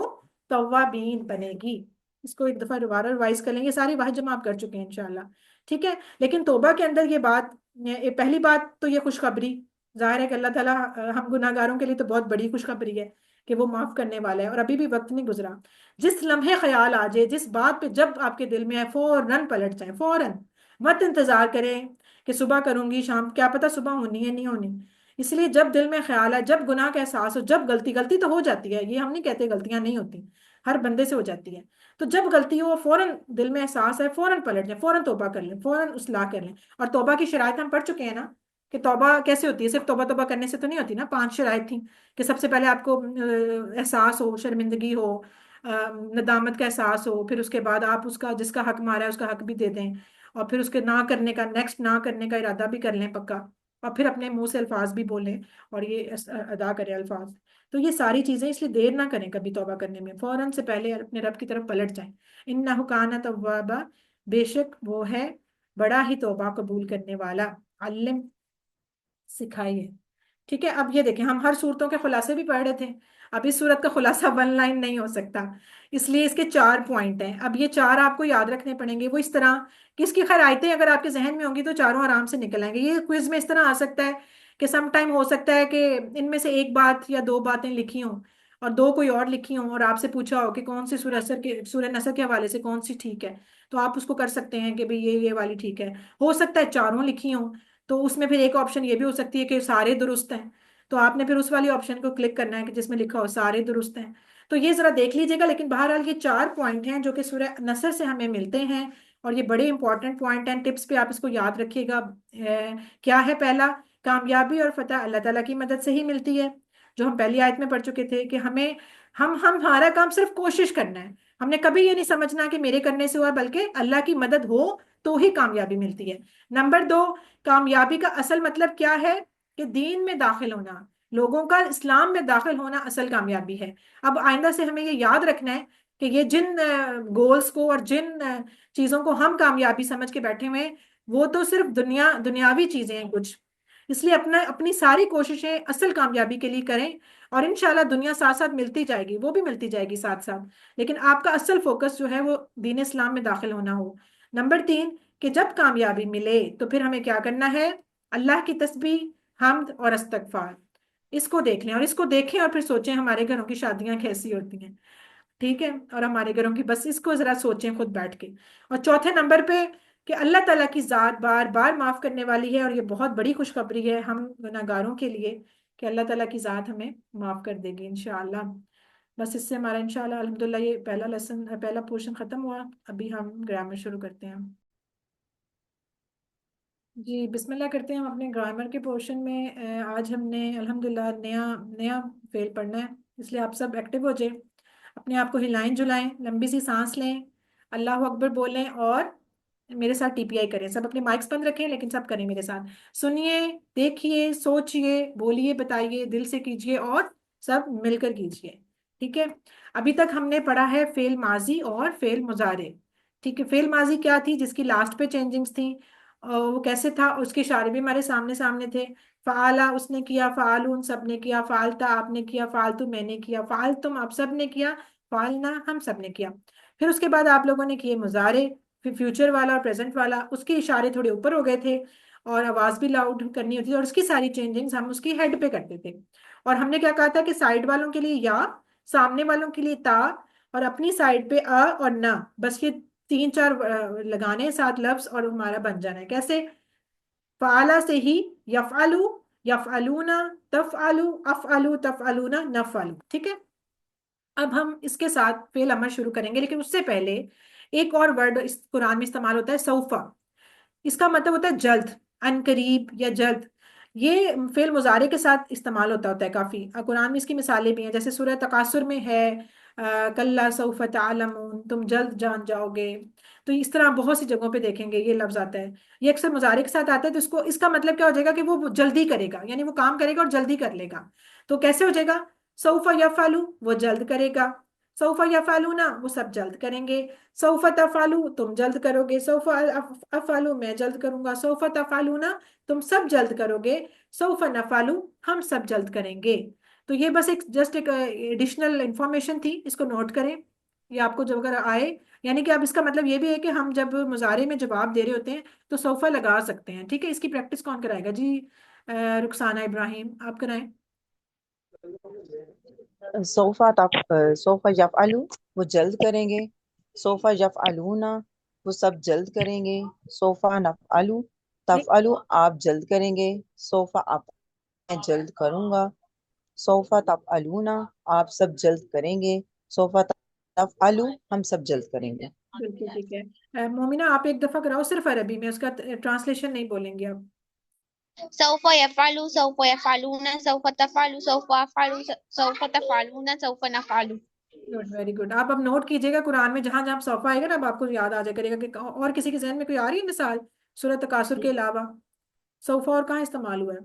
توابین بنے گی۔ اس کو ایک دفعہ دوبارہ ریوائز کر لیں، یہ ساری واحد جمع آپ کر چکے ہیں انشاءاللہ، ٹھیک ہے، لیکن توبہ کے اندر یہ بات، پہلی بات تو یہ خوشخبری، ظاہر ہے کہ اللہ تعالیٰ ہم گناہ گاروں کے لیے تو بہت بڑی خوشخبری ہے کہ وہ معاف کرنے والا ہے، اور ابھی بھی وقت نہیں گزرا، جس لمحے خیال آ جائے، جس بات پہ جب آپ کے دل میں ہے فوراً پلٹ جائیں، فوراً، مت انتظار کریں کہ صبح کروں گی شام، کیا پتہ صبح ہونی ہے نہیں ہونی. اس لیے جب دل میں خیال ہے، جب گناہ کا احساس ہو، جب غلطی، غلطی تو ہو جاتی ہے، یہ ہم نہیں کہتے غلطیاں نہیں ہوتی، ہر بندے سے ہو جاتی ہے. تو جب غلطی ہو فوراً دل میں احساس ہے، فوراً پلٹ جائیں، فوراً توبہ کر لیں، فوراً اصلاح کر لیں. اور توبہ کی شرائط ہم پڑھ چکے ہیں نا کہ توبہ کیسے ہوتی ہے. صرف توبہ توبہ کرنے سے تو نہیں ہوتی نا. 5 شرائط تھیں کہ سب سے پہلے آپ کو احساس ہو، شرمندگی ہو، ندامت کا احساس ہو، پھر اس کے بعد آپ اس کا جس کا حق مارا ہے اس کا حق بھی دے دیں، اور پھر اس کے نہ کرنے کا، نیکسٹ نہ کرنے کا ارادہ بھی کر لیں پکا، اور پھر اپنے منہ سے الفاظ بھی بولیں اور یہ ادا کریں الفاظ. تو یہ ساری چیزیں، اس لیے دیر نہ کریں کبھی توبہ کرنے میں، فوراً سے پہلے اپنے رب کی طرف پلٹ جائیں. انہ کان توابا، بے شک وہ ہے بڑا ہی توبہ قبول کرنے والا. علم، سکھائیے. ٹھیک ہے. اب یہ دیکھیں ہم ہر صورتوں کے خلاصے بھی پڑھ رہے تھے. اب اس صورت کا خلاصہ 1 لائن نہیں ہو سکتا، اس لیے اس کے 4 پوائنٹ ہیں. اب یہ 4 آپ کو یاد رکھنے پڑیں گے. وہ اس طرح کہ اس کی خیر آیتیں اگر آپ کے ذہن میں ہوں گی تو چاروں آرام سے نکل آئیں گے. یہ کوئز میں اس طرح آ سکتا ہے کہ سم ٹائم ہو سکتا ہے کہ ان میں سے ایک بات یا 2 باتیں لکھی ہوں اور 2 کوئی اور لکھی ہوں، اور آپ سے پوچھا ہو کہ کون سی سورہ نصر کے حوالے سے کون سی ٹھیک ہے، تو آپ اس کو کر سکتے ہیں کہ بھئی یہ والی ٹھیک ہے. ہو سکتا ہے چاروں لکھی ہوں، تو اس میں پھر ایک آپشن یہ بھی ہو سکتی ہے کہ سارے درست ہیں، تو آپ نے پھر اس والی آپشن کو کلک کرنا ہے کہ جس میں لکھا ہو سارے درست ہیں. تو یہ ذرا دیکھ لیجئے گا. لیکن بہرحال یہ 4 پوائنٹ ہیں جو کہ سورہ نصر سے ہمیں ملتے ہیں، اور یہ بڑے امپورٹنٹ پوائنٹ ہیں. ٹپس پہ آپ اس کو یاد رکھیے گا. کیا ہے پہلا؟ کامیابی اور فتح اللہ تعالیٰ کی مدد سے ہی ملتی ہے، جو ہم پہلی آیت میں پڑھ چکے تھے کہ ہمارا کام صرف کوشش کرنا ہے. ہم نے کبھی یہ نہیں سمجھنا کہ میرے کرنے سے ہوا، بلکہ اللہ کی مدد ہو تو ہی کامیابی ملتی ہے. نمبر 2، کامیابی کا اصل مطلب کیا ہے؟ کہ دین میں داخل ہونا، لوگوں کا اسلام میں داخل ہونا اصل کامیابی ہے. اب آئندہ سے ہمیں یہ یاد رکھنا ہے کہ یہ جن گولز کو اور جن چیزوں کو ہم کامیابی سمجھ کے بیٹھے ہوئے ہیں، وہ تو صرف دنیاوی چیزیں ہیں کچھ. اس لیے اپنی ساری کوششیں اصل کامیابی کے لیے کریں، اور انشاءاللہ دنیا ساتھ ساتھ ملتی جائے گی، وہ بھی ملتی جائے گی ساتھ ساتھ، لیکن آپ کا اصل فوکس جو ہے وہ دین اسلام میں داخل ہونا ہو. نمبر 3، کہ جب کامیابی ملے تو پھر ہمیں کیا کرنا ہے؟ اللہ کی تسبیح، حمد اور استغفار. اس کو دیکھ لیں اور اس کو دیکھیں اور پھر سوچیں ہمارے گھروں کی شادیاں کیسی ہوتی ہیں. ٹھیک ہے. اور ہمارے گھروں کی، بس اس کو ذرا سوچیں خود بیٹھ کے. اور چوتھے نمبر پہ کہ اللہ تعالیٰ کی ذات بار بار معاف کرنے والی ہے، اور یہ بہت بڑی خوشخبری ہے ہم گناہگاروں کے لیے کہ اللہ تعالیٰ کی ذات ہمیں معاف کر دے گی انشاءاللہ. بس اس سے ہمارا انشاءاللہ الحمدللہ یہ پہلا لیسن، پہلا پورشن ختم ہوا. ابھی ہم گرامر شروع کرتے ہیں. جی بسم اللہ کرتے ہیں ہم اپنے گرامر کے پورشن میں. آج ہم نے الحمدللہ نیا نیا فعل پڑھنا ہے، اس لیے آپ سب ایکٹیو ہو جائیں، اپنے آپ کو ہلائیں جلائیں، لمبی سی سانس لیں، اللہ اکبر بولیں، اور میرے ساتھ ٹی پی آئی کریں. سب اپنے مائکس بند رکھیں لیکن سب کریں میرے ساتھ. سنیے، دیکھیے، سوچئے، بولیے، بتائیے، دل سے کیجئے اور سب مل کر کیجئے. ٹھیک ہے. ابھی تک ہم نے پڑھا ہے فعل ماضی اور فعل مضارع. ٹھیک ہے. فعل ماضی کیا تھی؟ جس کی لاسٹ پہ چینجنگز تھیں. وہ کیسے تھا؟ اس کے اشارے بھی ہمارے سامنے سامنے تھے. فعالا اس نے کیا، فعالون سب نے کیا، فعالتا آپ نے کیا، فعالتو میں نے کیا، فعالتم آپ سب نے کیا، فعلنا ہم سب نے کیا. پھر اس کے بعد آپ لوگوں نے کیے مضارع، پھر فیوچر والا اور پریزنٹ والا. اس کے اشارے تھوڑے اوپر ہو گئے تھے اور آواز بھی لاؤڈ کرنی ہوتی تھی، اور اس کی ساری چینجنگز ہم اس کی ہیڈ پہ کرتے تھے. اور ہم نے کیا کہا تھا کہ سائڈ والوں کے لیے یا، سامنے والوں کے لیے تا، اور اپنی سائڈ پہ اور نہ. بس یہ 3 4 لگانے ساتھ لفظ اور ہمارا بن جانا ہے. کیسے؟ فعلا سے ہی یفعلو، یفعلونا، تفعلو، افعلو، تفعلونا، نفعلو. ٹھیک ہے. اب ہم اس کے ساتھ فعل امر شروع کریں گے، لیکن اس سے پہلے ایک اور ورڈ اس قرآن میں استعمال ہوتا ہے، سوفا. اس کا مطلب ہوتا ہے جلد، ان قریب یا جلد. یہ فعل مضارع کے ساتھ استعمال ہوتا ہے کافی. قرآن میں اس کی مثالیں بھی ہیں، جیسے سورہ تکاثر میں ہے کلا سوف تعلمون، تم جلد جان جاؤ گے. تو اس طرح بہت سی جگہوں پہ دیکھیں گے یہ لفظ آتا ہے. یہ اکثر مضارع کے ساتھ آتا ہے، تو اس کا مطلب کیا ہو جائے گا کہ وہ جلدی کرے گا، یعنی وہ کام کرے گا اور جلدی کر لے گا. تو کیسے ہو جائے گا؟ سوف یفعلو وہ جلد کرے گا، سوف یفعلونا وہ سب جلد کریں گے، سوف تفعلو تم جلد کرو گے، سوف افعلو میں جلد کروں گا، سوف تفعلونا تم سب جلد کرو گے، سوف نفعلو ہم سب جلد کریں گے. تو یہ بس جسٹ ایک ایڈیشنل انفارمیشن تھی، اس کو نوٹ کریں. یہ آپ کو جب اگر آئے، یعنی کہ اب اس کا مطلب یہ بھی ہے کہ ہم جب مضارع میں جواب دے رہے ہوتے ہیں تو سوفا لگا سکتے ہیں. ٹھیک ہے. اس کی پریکٹس کون کرائے گا؟ جی رخسانہ ابراہیم آپ کرائیں. سوفا یفعلو وہ جلد کریں گے، سوفا یفعلونا وہ سب جلد کریں گے، سوفا نفعلو تفعلو آپ جلد کریں گے، سوف آپ میں جلد کروں گا، سوف تفعلون آپ سب جلد کریں گے، سوف تفعلو ہم سب جلد کریں گے۔ بالکل ٹھیک ہے۔ مومنہ آپ ایک دفعہ کراؤ صرف عربی میں، اس کا ٹرانسلیشن نہیں بولیں گے آپ۔ سوف يفعل سوف يفعلون سوف تفعل سوف أفعل سوف تفعلون سوف نفعل۔ Good, very good. آپ اب نوٹ کیجئے گا قرآن میں جہاں جہاں صوفہ آئے گا نا، اب آپ کو یاد آ جائے کرے گا کہ اور کسی کے ذہن میں کوئی آ رہی ہے مثال سورۃ تکاثر کے علاوہ؟ صوفہ اور کہاں استعمال ہوا ہے؟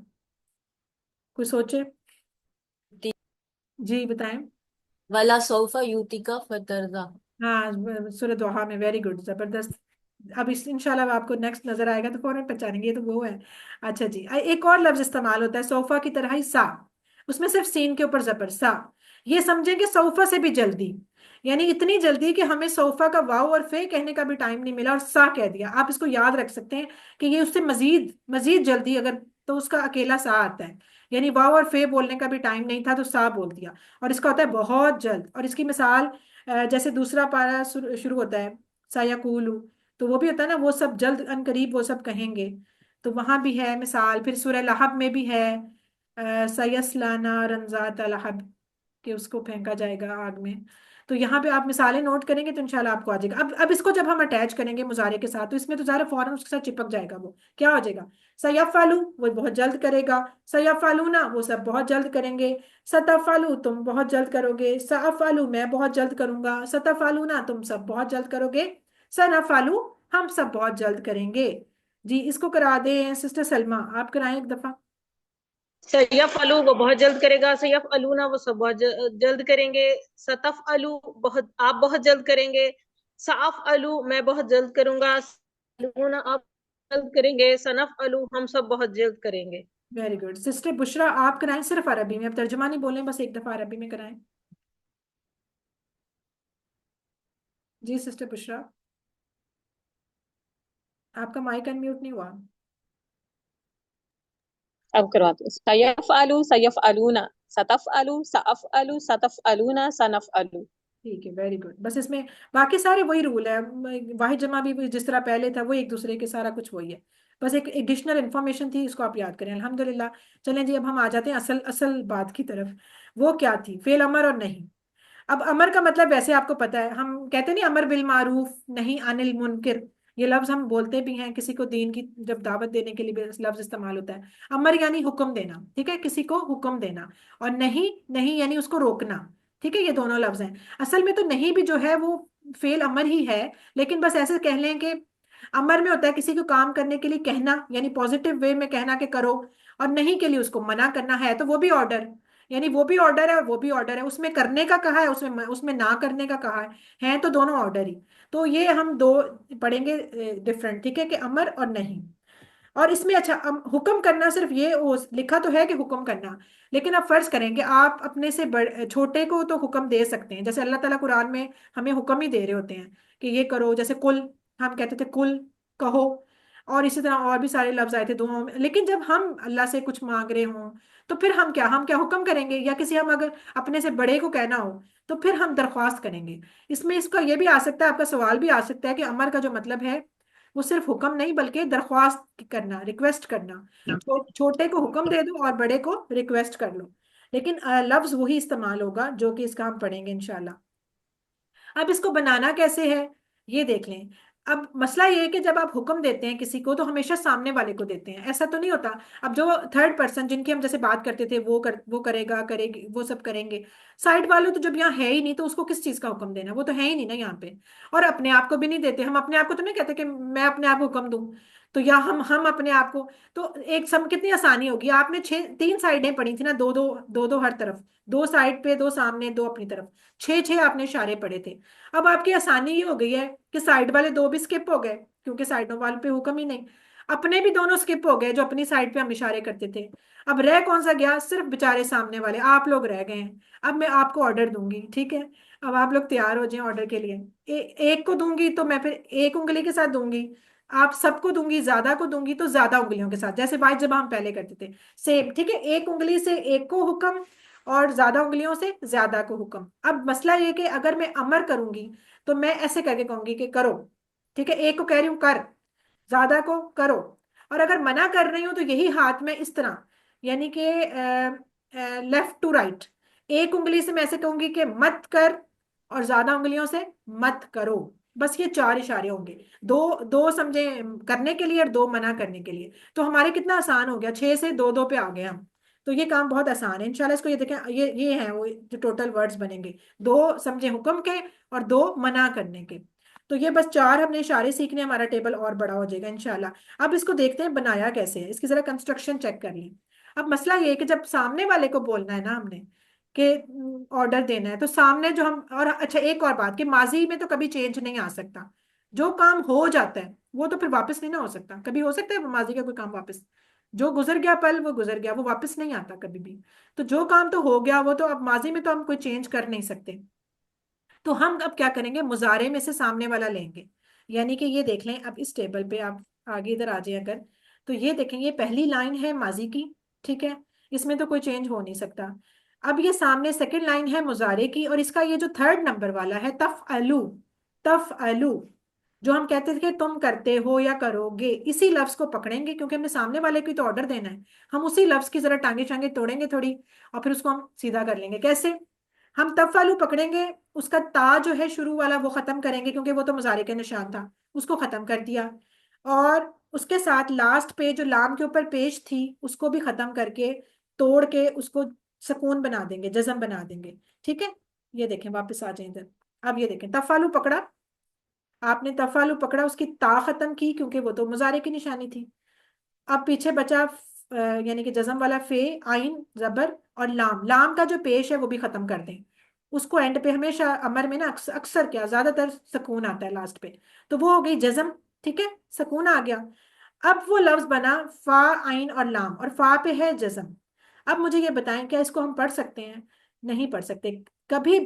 کوئی سوچے؟ جی بتائیں۔ ولا سوف یوتیکا فترضا۔ ہاں سورۃ دوحہ میں، ویری گڈ، زبردست۔ اب اس انشاءاللہ آپ کو نیکسٹ نظر آئے گا تو فوراً پہچانیں گے، یہ تو وہ ہے۔ اچھا جی، ایک اور لفظ استعمال ہوتا ہے صوفہ کی طرح ہی، سا، اس میں صرف سین کے اوپر زبر، سا۔ یہ سمجھیں کہ صوفہ سے بھی جلدی، یعنی اتنی جلدی کہ ہمیں صوفہ کا واو اور فے کہنے کا بھی ٹائم نہیں ملا اور سا کہہ دیا۔ آپ اس کو یاد رکھ سکتے ہیں کہ یہ اس سے مزید مزید جلدی، اگر تو اس کا اکیلا سا آتا ہے، یعنی واو اور فے بولنے کا بھی ٹائم نہیں تھا تو سا بول دیا، اور اس کا ہوتا ہے بہت جلد۔ اور اس کی مثال جیسے دوسرا پارا شروع ہوتا ہے سایقولو، تو وہ بھی ہوتا ہے نا، وہ سب جلد ان قریب وہ سب کہیں گے، تو وہاں بھی ہے مثال۔ پھر سورہ لہب میں بھی ہے سیسلا نارا ذات لہب، کہ اس کو پھینکا جائے گا آگ میں۔ تو یہاں پہ آپ مثالیں نوٹ کریں گے تو انشاءاللہ آپ کو آ جائے گا۔ اب اس کو جب ہم اٹیچ کریں گے مضارع کے ساتھ تو اس میں تو ظاہر فوراً اس کے ساتھ چپک جائے گا، وہ کیا ہو جائے گا؟ سیفعلو وہ بہت جلد کرے گا، سیفعلونا وہ سب بہت جلد کریں گے، ستفعلو تم بہت جلد کرو گے، سافعلو میں بہت جلد کروں گا، ستفعلونا تم سب بہت جلد کرو گے، سنفعلو ہم سب بہت جلد کریں گے۔ جی اس کو کرا دیں سسٹر سلمہ، آپ کرائیں ایک دفعہ۔ سیفعلو وہ بہت جلد کرے گا، سیفعلون وہ سب بہت جلد کریں گے، ستفعلو بہت آپ بہت جلد کریں گے، سافعلو میں بہت جلد کروں گا، سافعلون آپ جلد کریں گے، سنفعلو ہم سب بہت جلد کریں گے۔ Very good. سسٹر بشرا آپ کرائیں صرف عربی میں، اب ترجمہ نہیں بولیں، بس ایک دفعہ عربی میں کرائیں۔ جی سسٹر بشرا آپ کا مائک ان میوٹ نہیں ہوا۔ اب کرواتے ہیں، سیفعلو سیفعلون، ستفعلو سافعلو ستفعلون سنفعلو۔ ٹھیک ہے، ویری گڈ۔ بس اس میں باقی سارے وہی رول ہے، واحد جمع بھی جس طرح پہلے تھا وہ ایک دوسرے کے سارا کچھ وہی ہے، بس ایک ایڈیشنل انفارمیشن تھی، اس کو آپ یاد کریں الحمدللہ۔ چلیں جی اب ہم آ جاتے ہیں اصل بات کی طرف، وہ کیا تھی؟ فعل امر اور نہیں۔ اب امر کا مطلب ویسے آپ کو پتا ہے، ہم کہتے نہیں امر بالمعروف نہیں عن المنکر، یہ لفظ ہم بولتے بھی ہیں کسی کو دین کی جب دعوت دینے کے لیے بھی لفظ استعمال ہوتا ہے۔ امر یعنی حکم دینا، ٹھیک ہے، کسی کو حکم دینا، اور نہیں یعنی اس کو روکنا، ٹھیک ہے، یہ دونوں لفظ ہیں۔ اصل میں تو نہیں بھی جو ہے وہ فعل امر ہی ہے، لیکن بس ایسے کہہ لیں کہ امر میں ہوتا ہے کسی کو کام کرنے کے لیے کہنا، یعنی پازیٹیو وے میں کہنا کہ کرو، اور نہیں کے لیے اس کو منع کرنا ہے، تو وہ بھی آرڈر، یعنی وہ بھی آرڈر ہے اور وہ بھی آرڈر ہے، اس میں کرنے کا کہا ہے، اس میں نہ کرنے کا کہا ہے تو دونوں آرڈر ہی۔ تو یہ ہم دو پڑھیں گے ڈفرنٹ، ٹھیک ہے، کہ امر اور نہیں۔ اور اس میں اچھا حکم کرنا صرف یہ لکھا تو ہے کہ حکم کرنا، لیکن اب فرض کریں کہ آپ اپنے سے چھوٹے کو تو حکم دے سکتے ہیں، جیسے اللہ تعالیٰ قرآن میں ہمیں حکم ہی دے رہے ہوتے ہیں کہ یہ کرو، جیسے کل ہم کہتے تھے کل کہو، اور اسی طرح اور بھی سارے لفظ آئے تھے دعاؤں میں۔ لیکن جب ہم اللہ سے کچھ مانگ رہے ہوں تو پھر ہم کیا حکم کریں گے، یا کسی ہم اگر اپنے سے بڑے کو کہنا ہو تو پھر ہم درخواست کریں گے۔ اس میں اس کا یہ بھی آ سکتا ہے، آپ کا سوال بھی آ سکتا ہے کہ امر کا جو مطلب ہے وہ صرف حکم نہیں بلکہ درخواست کرنا، ریکویسٹ کرنا، چھوٹے کو حکم دے دو اور بڑے کو ریکویسٹ کر لو، لیکن لفظ وہی استعمال ہوگا جو کہ اس کا ہم پڑھیں گے انشاءاللہ۔ اب اس کو بنانا کیسے ہے یہ دیکھ لیں۔ اب مسئلہ یہ ہے کہ جب آپ حکم دیتے ہیں کسی کو تو ہمیشہ سامنے والے کو دیتے ہیں، ایسا تو نہیں ہوتا۔ اب جو تھرڈ پرسن جن کی ہم جیسے بات کرتے تھے وہ کرے گا، کرے گی، وہ سب کریں گے، سائڈ والوں تو جب یہاں ہے ہی نہیں تو اس کو کس چیز کا حکم دینا، وہ تو ہے ہی نہیں نا یہاں پہ۔ اور اپنے آپ کو بھی نہیں دیتے، ہم اپنے آپ کو تو نہیں کہتے کہ میں اپنے آپ کو حکم دوں، تو یا ہم اپنے آپ کو، تو ایک سم کتنی آسانی ہوگی، آپ نے 3 سائڈیں پڑھی تھی نا، دو دو دو دو ہر طرف، 2 سائڈ پہ، 2 سامنے، 2 اپنی طرف، 6 آپ نے اشارے پڑھے تھے۔ اب آپ کی آسانی یہ ہو گئی ہے کہ سائڈ والے 2 بھی سکپ ہو گئے کیونکہ سائڈوں والے پہ حکم ہی نہیں، اپنے بھی دونوں سکپ ہو گئے جو اپنی سائڈ پہ ہم اشارے کرتے تھے۔ اب رہ کون سا گیا؟ صرف بےچارے سامنے والے، آپ لوگ رہ گئے ہیں۔ اب میں آپ کو آرڈر دوں گی، ٹھیک ہے، اب آپ لوگ تیار ہو جائیں آرڈر کے لیے۔ ایک کو دوں گی تو میں پھر ایک انگلی کے ساتھ دوں گی، آپ سب کو دوں گی، زیادہ کو دوں گی تو زیادہ انگلیوں کے ساتھ، جیسے بات جب ہم پہلے کرتے تھے سیم، ٹھیک ہے، ایک انگلی سے ایک کو حکم اور زیادہ انگلیوں سے زیادہ کو حکم۔ اب مسئلہ یہ کہ اگر میں امر کروں گی تو میں ایسے کر کے کہوں گی کہ کرو، ٹھیک ہے، ایک کو کہہ رہی ہوں کر، زیادہ کو کرو، اور اگر منع کر رہی ہوں تو یہی ہاتھ میں اس طرح، یعنی کہ لیفٹ ٹو رائٹ، ایک انگلی سے میں ایسے کہوں گی کہ مت کر، اور زیادہ انگلیوں سے مت کرو. بس یہ 4 اشارے ہوں گے، دو دو سمجھے کرنے کے لیے اور 2 منع کرنے کے لیے. تو ہمارے کتنا آسان ہو گیا، 6 سے 2 2 پہ آ گئے ہم. تو یہ کام بہت آسان ہے انشاءاللہ. اس کو یہ دیکھیں، یہ ہیں وہ جو ٹوٹل ورڈز بنیں گے، 2 سمجھے حکم کے اور 2 منع کرنے کے. تو یہ بس 4 ہم نے اشارے سیکھنے، ہمارا ٹیبل اور بڑا ہو جائے گا انشاءاللہ. اب اس کو دیکھتے ہیں بنایا کیسے ہے، اس کی ذرا کنسٹرکشن چیک کر لیں. اب مسئلہ یہ ہے کہ جب سامنے والے کو بولنا ہے نا ہم نے کہ آرڈر دینا ہے، تو سامنے جو ہم، اور اچھا ایک اور بات کہ ماضی میں تو کبھی چینج نہیں آ سکتا. جو کام ہو جاتا ہے وہ تو پھر واپس نہیں نہ ہو سکتا. کبھی ہو سکتا ہے ماضی کا کوئی کام واپس؟ جو گزر گیا پل وہ گزر گیا، وہ واپس نہیں آتا کبھی بھی. تو جو کام تو ہو گیا وہ تو اب ماضی میں تو ہم کوئی چینج کر نہیں سکتے. تو ہم اب کیا کریں گے، مضارع میں سے سامنے والا لیں گے. یعنی کہ یہ دیکھ لیں اب اس ٹیبل پہ، آپ آگے ادھر آ جائیں اگر، تو یہ دیکھیں یہ پہلی لائن ہے ماضی کی، ٹھیک ہے، اس میں تو کوئی چینج ہو نہیں سکتا. اب یہ سامنے سیکنڈ لائن ہے مضارع کی، اور اس کا یہ جو 3rd نمبر والا ہے تفعلو، تفعلو، جو ہم کہتے تھے کہ تم کرتے ہو یا کرو گے، اسی لفظ کو پکڑیں گے کیونکہ ہمیں سامنے والے کو تو آرڈر دینا ہے. ہم اسی لفظ کی ذرا ٹانگیں شانگیں توڑیں گے تھوڑی، اور پھر اس کو ہم سیدھا کر لیں گے. کیسے؟ ہم تفعلو پکڑیں گے، اس کا تا جو ہے شروع والا وہ ختم کریں گے کیونکہ وہ تو مضارع کا نشان تھا، اس کو ختم کر دیا. اور اس کے ساتھ لاسٹ پہ جو لام کے اوپر پیش تھی اس کو بھی ختم کر کے توڑ کے اس کو سکون بنا دیں گے، جزم بنا دیں گے. ٹھیک ہے، یہ دیکھیں واپس آ جائیں ادھر. اب یہ دیکھیں تفعلو پکڑا، آپ نے تفعلو پکڑا، اس کی تا ختم کی کیونکہ وہ تو مضارع کی نشانی تھی. اب پیچھے بچا یعنی کہ جزم والا فے، آئین، زبر اور لام. لام کا جو پیش ہے وہ بھی ختم کر دیں. اس کو اینڈ پہ ہمیشہ امر میں نا اکثر کیا زیادہ تر سکون آتا ہے لاسٹ پہ، تو وہ ہو گئی جزم. ٹھیک ہے، سکون آ گیا. اب وہ لفظ بنا فا، آئین اور لام، اور فا پہ ہے جزم. اب مجھے یہ بتائیں کیا اس کو ہم پڑھ سکتے ہیں؟ نہیں پڑھ سکتے. کبھی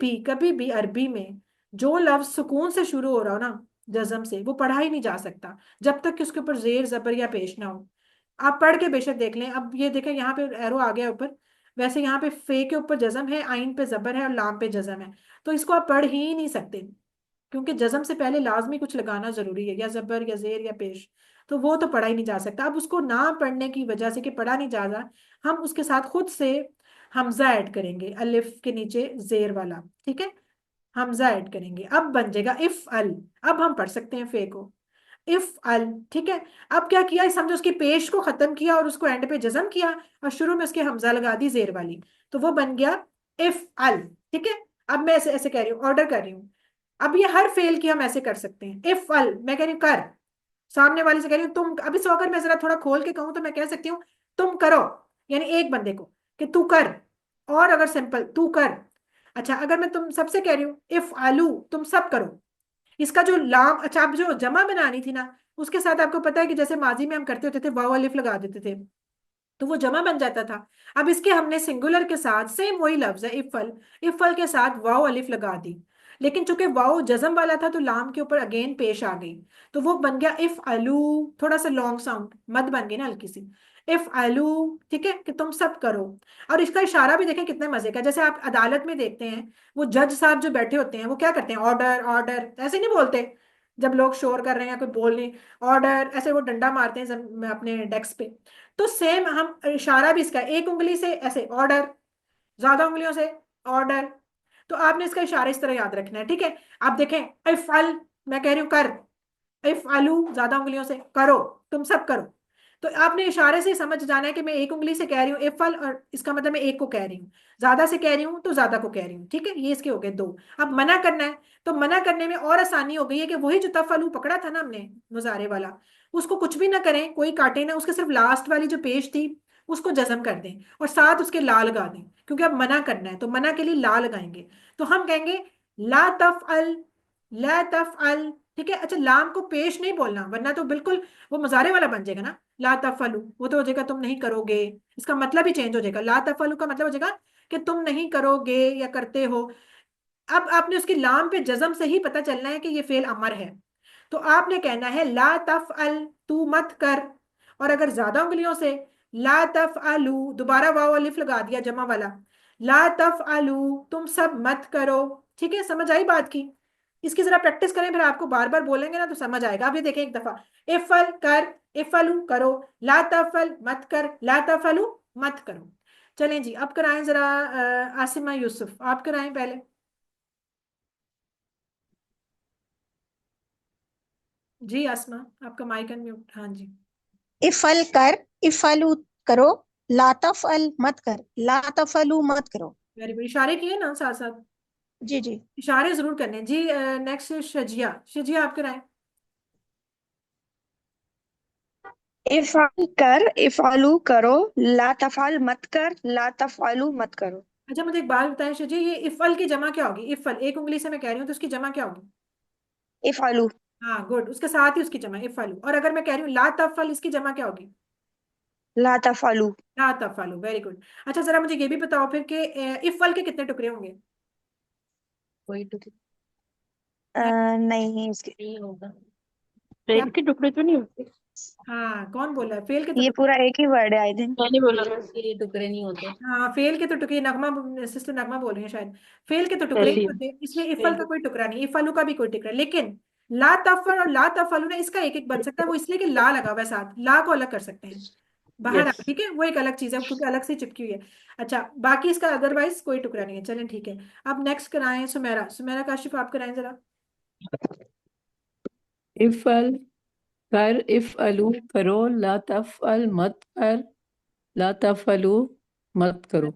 بھی عربی میں جو لفظ سکون سے شروع ہو رہا ہو نا، جزم سے، وہ پڑھا ہی نہیں جا سکتا جب تک کہ اس کے اوپر زیر زبر یا پیش نہ ہو. آپ پڑھ کے بے شک دیکھ لیں. اب یہ دیکھیں یہاں پہ ایرو آ گیا اوپر، ویسے یہاں پہ فے کے اوپر جزم ہے، آئین پہ زبر ہے اور لام پہ جزم ہے. تو اس کو آپ پڑھ ہی نہیں سکتے کیونکہ جزم سے پہلے لازمی کچھ لگانا ضروری ہے، یا زبر یا زیر یا پیش. تو وہ تو پڑھا ہی نہیں جا سکتا. اب اس کو نہ پڑھنے کی وجہ سے کہ پڑھا نہیں جا رہا، ہم اس کے ساتھ خود سے حمزہ ایڈ کریں گے، الف کے نیچے زیر والا. ٹھیک ہے، حمزہ ایڈ کریں گے. اب بن جائے گا افعل. اب ہم پڑھ سکتے ہیں فے کو افعل. ٹھیک ہے، اب کیا کیا سمجھو، اس کی پیش کو ختم کیا اور اس کو اینڈ پہ جزم کیا اور شروع میں اس کے حمزہ لگا دی زیر والی، تو وہ بن گیا افعل. ٹھیک ہے، اب میں ایسے ایسے کہہ رہی ہوں، آرڈر کر رہی ہوں. اب یہ ہر فعل کی ہم ایسے کر سکتے ہیں. افعل میں کہہ رہی ہوں کر، سامنے والی سے کہہ رہی ہوں تم. اب اس کو اگر میں ذرا تھوڑا کھول کے کہوں تو میں کہہ سکتی ہوں تم کرو، یعنی ایک بندے کو کہ تو کر، اور اگر سمپل تو کر. اچھا اگر میں تم سب سے کہہ رہی ہوں افعلو، تم سب کرو. اس کا جو لام، اچھا اب جو جمع بنانی تھی نا، اس کے ساتھ آپ کو پتا ہے کہ جیسے ماضی میں ہم کرتے ہوتے تھے واو الف لگا دیتے تھے تو وہ جمع بن جاتا تھا. اب اس کے ہم نے سنگولر کے ساتھ سیم وہی لفظ ہے افعل، افعل کے ساتھ واو الف لگا دی. لیکن چونکہ واو جزم والا تھا تو لام کے اوپر اگین پیش آ گئی، تو وہ بن گیا افعلو. تھوڑا سا لانگ ساؤنڈ مد بن گئی نا ہلکی سی، افعلو. ٹھیک ہے، کہ تم سب کرو. اور اس کا اشارہ بھی دیکھیں کتنے مزے کا، جیسے آپ عدالت میں دیکھتے ہیں وہ جج صاحب جو بیٹھے ہوتے ہیں وہ کیا کرتے ہیں، آرڈر آرڈر ایسے نہیں بولتے. جب لوگ شور کر رہے ہیں کوئی بول نہیں، آرڈر، ایسے وہ ڈنڈا مارتے ہیں اپنے ڈیسک پہ. تو سیم ہم اشارہ بھی اس کا ایک انگلی سے ایسے آرڈر، زیادہ انگلیوں سے آرڈر. تو آپ نے اس کا اشارہ اس طرح یاد رکھنا ہے. ٹھیک ہے، آپ دیکھیں افعل، میں کہہ رہی ہوں کر، افعلو زیادہ انگلیوں سے کرو، تم سب کرو. تو آپ نے اشارے سے سمجھ جانا ہے کہ میں ایک انگلی سے کہہ رہی ہوں افعل، اور اس کا مطلب میں ایک کو کہہ رہی ہوں، زیادہ سے کہہ رہی ہوں تو زیادہ کو کہہ رہی ہوں. ٹھیک ہے، یہ اس کے ہو گئے 2. اب منع کرنا ہے، تو منع کرنے میں اور آسانی ہو گئی ہے کہ وہی جو تفعلو پکڑا تھا نا ہم نے مضارع والا، اس کو کچھ بھی نہ کریں، کوئی کاٹے نہ، اس کے صرف لاسٹ والی جو پیش تھی اس کو جزم کر دیں اور ساتھ اس کے لا لگا دیں کیونکہ اب منع کرنا ہے تو منع کے لیے لا لگائیں گے. تو ہم کہیں گے لا تفعل، لا تفعل. ٹھیک ہے، اچھا لام کو پیش نہیں بولنا ورنہ تو بالکل وہ مضارع والا بن جائے گا نا، لا تفعلو وہ تو ہو جائے گا تم نہیں کرو گے، اس کا مطلب ہی چینج ہو جائے گا. لا تفعلو کا مطلب ہو جائے گا کہ تم نہیں کرو گے یا کرتے ہو. اب آپ نے اس کی لام پہ جزم سے ہی پتہ چلنا ہے کہ یہ فعل امر ہے، تو آپ نے کہنا ہے لا تفعل، تو مت کر. اور اگر زیادہ انگلیوں سے لا تفعلو، دوبارہ واو الف لگا دیا جمع والا، لا تفعلو تم سب مت کرو. ٹھیک ہے، سمجھ آئی بات کی؟ اس کی ذرا پریکٹس کریں، پھر آپ کو بار بار بولیں گے نا تو سمجھ آئے گا. اب یہ دیکھیں ایک دفعہ، افل کر، افلو کرو، لا تفل مت کر، لا تفلو مت کرو. چلیں جی اب کرائیں ذرا عاصمہ یوسف، آپ کرائیں پہلے. جی آسمہ آپ کا مائک ان میوٹ. ہاں جی. افل کر، افلو کرو، لا تفعل مت کر، لا تفعلو مت کرو. Very good. اشارے کیے نا ساتھ ساتھ، جی جی. اشارے ضرور کرنے. جی نیکسٹ شجیہ، شجیہ آپ کرائیں. افعل کر، افعلو کرو، لا تفعل مت کر، لا تفعلو مت کرو. اچھا مجھے ایک بات بتائیں شجیہ، یہ افل کی جمع کیا ہوگی؟ افل ایک انگلی سے میں کہہ رہی ہوں تو اس کی جمع کیا ہوگی؟ افعلو. ہاں گڈ، اس کے ساتھ ہی اس کی جمع افلو. اور اگر میں کہہ رہی ہوں لا تفل، اس کی جمع کیا ہوگی؟ لا تفعلو. لا تفلو. Very good. اچھا ذرا مجھے یہ بھی بتاؤ پھر کہ افل کے کتنے ٹکڑے ہوں گے؟ کوئی ٹکڑے نہیں اس کے نہیں ہوگا. کیا؟ فیل کے ٹکڑے تو نہیں ہوتے. ہاں کون بولا ہے فیل کے تو یہ ٹکڑے؟ پورا ایک ہی ورڈ ہے آئی تھنک. میں نہیں بولا. یہ ٹکڑے نہیں ہوتے. ہاں فیل کے تو ٹکڑے، نغمہ سسٹر نغمہ بول رہی ہیں شاید. فیل کے تو ٹکڑے ہی صحیح ہوتے ہیں، اس میں افل کا کوئی ٹکڑا نہیں، افلو کا بھی کوئی ٹکڑا. لیکن لا تفل اور لا تفلو نا، اس کا ایک ایک بن سکتا ہے، وہ اس لیے کہ لا لگا ہوا ہے ساتھ، لا کو الگ کر سکتے ہیں باہر. یس. ٹھیک ہے وہ ایک الگ چیز ہے کیونکہ الگ سے چپکی ہوئی ہے. اچھا باقی اس کا ادر وائز کوئی ٹکڑا نہیں ہے. چلیں ٹھیک ہے. اب نیکسٹ کرائیں سمیرا، سمیرا کاشف آپ کرائیں ذرا. افعل کر، افعلو کرو، لا تفعل مت کر، لا تفعلو مت کرو.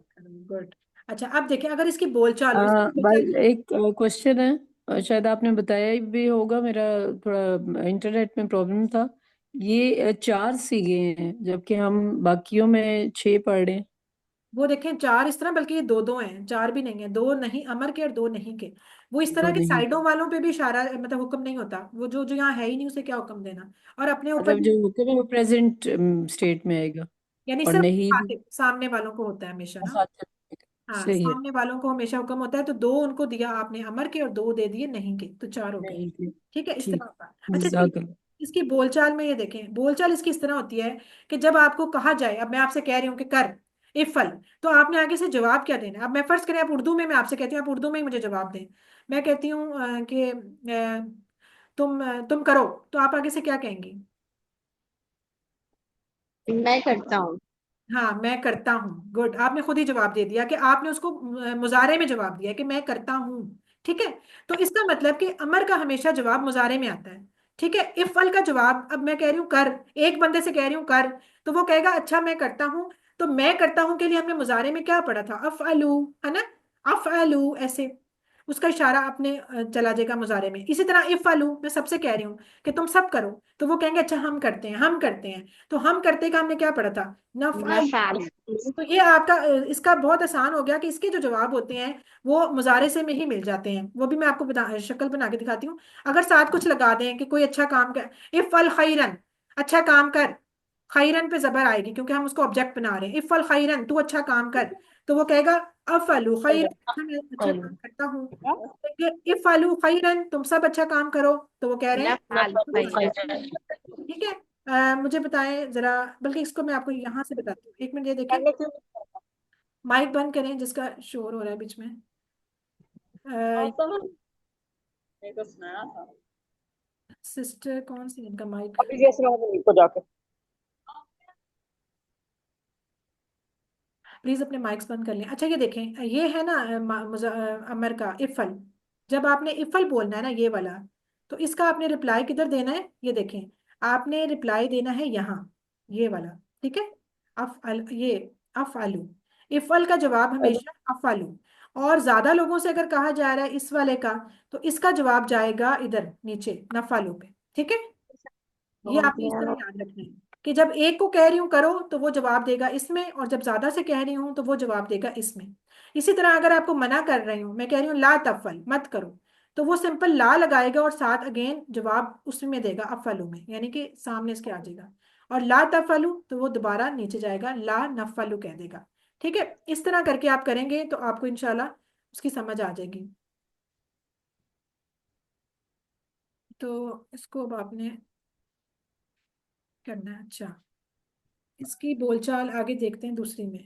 گڈ. اچھا اب دیکھیں اگر اس کی بول چال ہو، اس کی بول چال ایک کوشچن ہے، شاید آپ نے بتایا بھی ہوگا، میرا تھوڑا انٹرنیٹ میں پرابلم تھا. یہ 4 سیگے ہیں جبکہ ہم باقیوں میں 6 پڑھ رہے ہیں. وہ دیکھیں 4 اس طرح، بلکہ یہ 2 ہیں، 4 بھی نہیں ہیں. 2 نہیں امر کے اور 2 نہیں کے. وہ اس طرح دو کے نہیں. سائڈوں والوں پہ بھی اشارہ مطلب حکم نہیں ہوتا، وہ جو یہاں ہے ہی نہیں اسے کیا حکم دینا. اور اپنے اوپر مطلب بھی، جو حکم ہے وہ پریزنٹ اسٹیٹ میں آئے گا یعنی اور صرف نہیں بھی مخاطب سامنے والوں کو ہوتا ہے ہمیشہ نا. مخاطب. ہاں صحیح ہے. سامنے والوں کو ہمیشہ حکم ہوتا ہے. تو 2 ان کو دیا آپ نے امر کے اور 2 دے دیے نہیں کے، تو 4 ہو گئے. نہیں کہ ٹھیک ہے اس ٹھیک. طرح ہوتا ہے. اچھا جزاک اللہ. اس کی بول چال میں یہ دیکھیں، بول چال اس کی اس طرح ہوتی ہے کہ جب آپ کو کہا جائے، اب میں آپ سے کہہ رہی ہوں کہ کر افل، تو آپ نے آگے سے جواب کیا دینا ہے؟ اب میں فرض کریں آپ اردو میں آپ سے کہتی ہوں، آپ اردو میں ہی مجھے جواب دیں. میں کہتی ہوں کہ تم کرو، تو آپ آگے سے کیا کہیں گی؟ میں کرتا ہوں. ہاں میں کرتا ہوں. گڈ. آپ نے خود ہی جواب دے دیا کہ آپ نے اس کو مضارع میں جواب دیا کہ میں کرتا ہوں. ٹھیک ہے. تو اس کا مطلب کہ امر کا ہمیشہ جواب مضارع میں آتا ہے. ٹھیک ہے. افعل کا جواب، اب میں کہہ رہی ہوں کر، ایک بندے سے کہہ رہی ہوں کر، تو وہ کہے گا اچھا میں کرتا ہوں. تو میں کرتا ہوں کے لیے ہم نے مضارع میں کیا پڑھا تھا؟ افعلو، ہے نا. افعلو ایسے اس کا اشارہ اپنے چلا جائے گا مضارع میں. اسی طرح افعلو میں سب سے کہہ رہی ہوں کہ تم سب کرو، تو وہ کہیں گے اچھا ہم کرتے ہیں، ہم کرتے ہیں. تو ہم کرتے کا ہم نے کیا پڑھا تھا؟ نفعل. نفعل. تو یہ آپ کا اس کا بہت آسان ہو گیا کہ اس کے جو جواب ہوتے ہیں وہ مضارع سے میں ہی مل جاتے ہیں. وہ بھی میں آپ کو شکل بنا کے دکھاتی ہوں. اگر ساتھ کچھ لگا دیں کہ کوئی اچھا کام کر، افعل خیرن، اچھا کام کر. خیرن پہ زبر آئے گی کیونکہ ہم اس کو آبجیکٹ بنا رہے ہیں. افعل خیرن، تو اچھا کام کر. تو وہ کہے گا افعلو خیر، اچھا میں اچھا کام کرتا ہوں. افعلو خیرن، تم سب اچھا کام کرو، تو وہ کہہ رہے ہیں. نفعل. ٹھیک ہے. مجھے بتائیں ذرا، بلکہ اس کو میں آپ کو یہاں سے بتاتی ہوں. ایک منٹ یہ دیکھیں، مائک بند کریں جس کا شور ہو رہا ہے بیچ میں. سسٹر کون سی ان کا مائک؟ ابھی جیسے کو جا کے پلیز اپنے مائکس بند کر لیں. اچھا یہ دیکھیں، یہ ہے نا امر کا افل. جب آپ نے افل بولنا ہے نا یہ والا، تو اس کا آپ نے رپلائی کدھر دینا ہے؟ یہ دیکھیں آپ نے رپلائی دینا ہے یہاں، یہ والا. ٹھیک ہے. یہ افعلو، افعل کا جواب ہمیشہ افعلو. اور زیادہ لوگوں سے اگر کہا جا رہا ہے اس والے کا، تو اس کا جواب جائے گا ادھر نیچے نفعلو پہ. ٹھیک ہے. یہ آپ نے اس طرح یاد رکھنا ہے کہ جب ایک کو کہہ رہی ہوں کرو تو وہ جواب دے گا اس میں، اور جب زیادہ سے کہہ رہی ہوں تو وہ جواب دے گا اس میں. اسی طرح اگر آپ کو منع کر رہی ہوں، میں کہہ رہی ہوں لا تفعل مت کرو، تو وہ سمپل لا لگائے گا اور ساتھ اگین جواب اس میں دے گا افعلو میں، یعنی کہ سامنے اس کے آ جائے گا. اور لا تفعلو تو وہ دوبارہ نیچے جائے گا، لا نفعلو کہہ دے گا. ٹھیک ہے. اس طرح کر کے آپ کریں گے تو آپ کو انشاءاللہ اس کی سمجھ آ جائے گی. تو اس کو اب آپ نے کرنا ہے. اچھا اس کی بول چال آگے دیکھتے ہیں دوسری میں.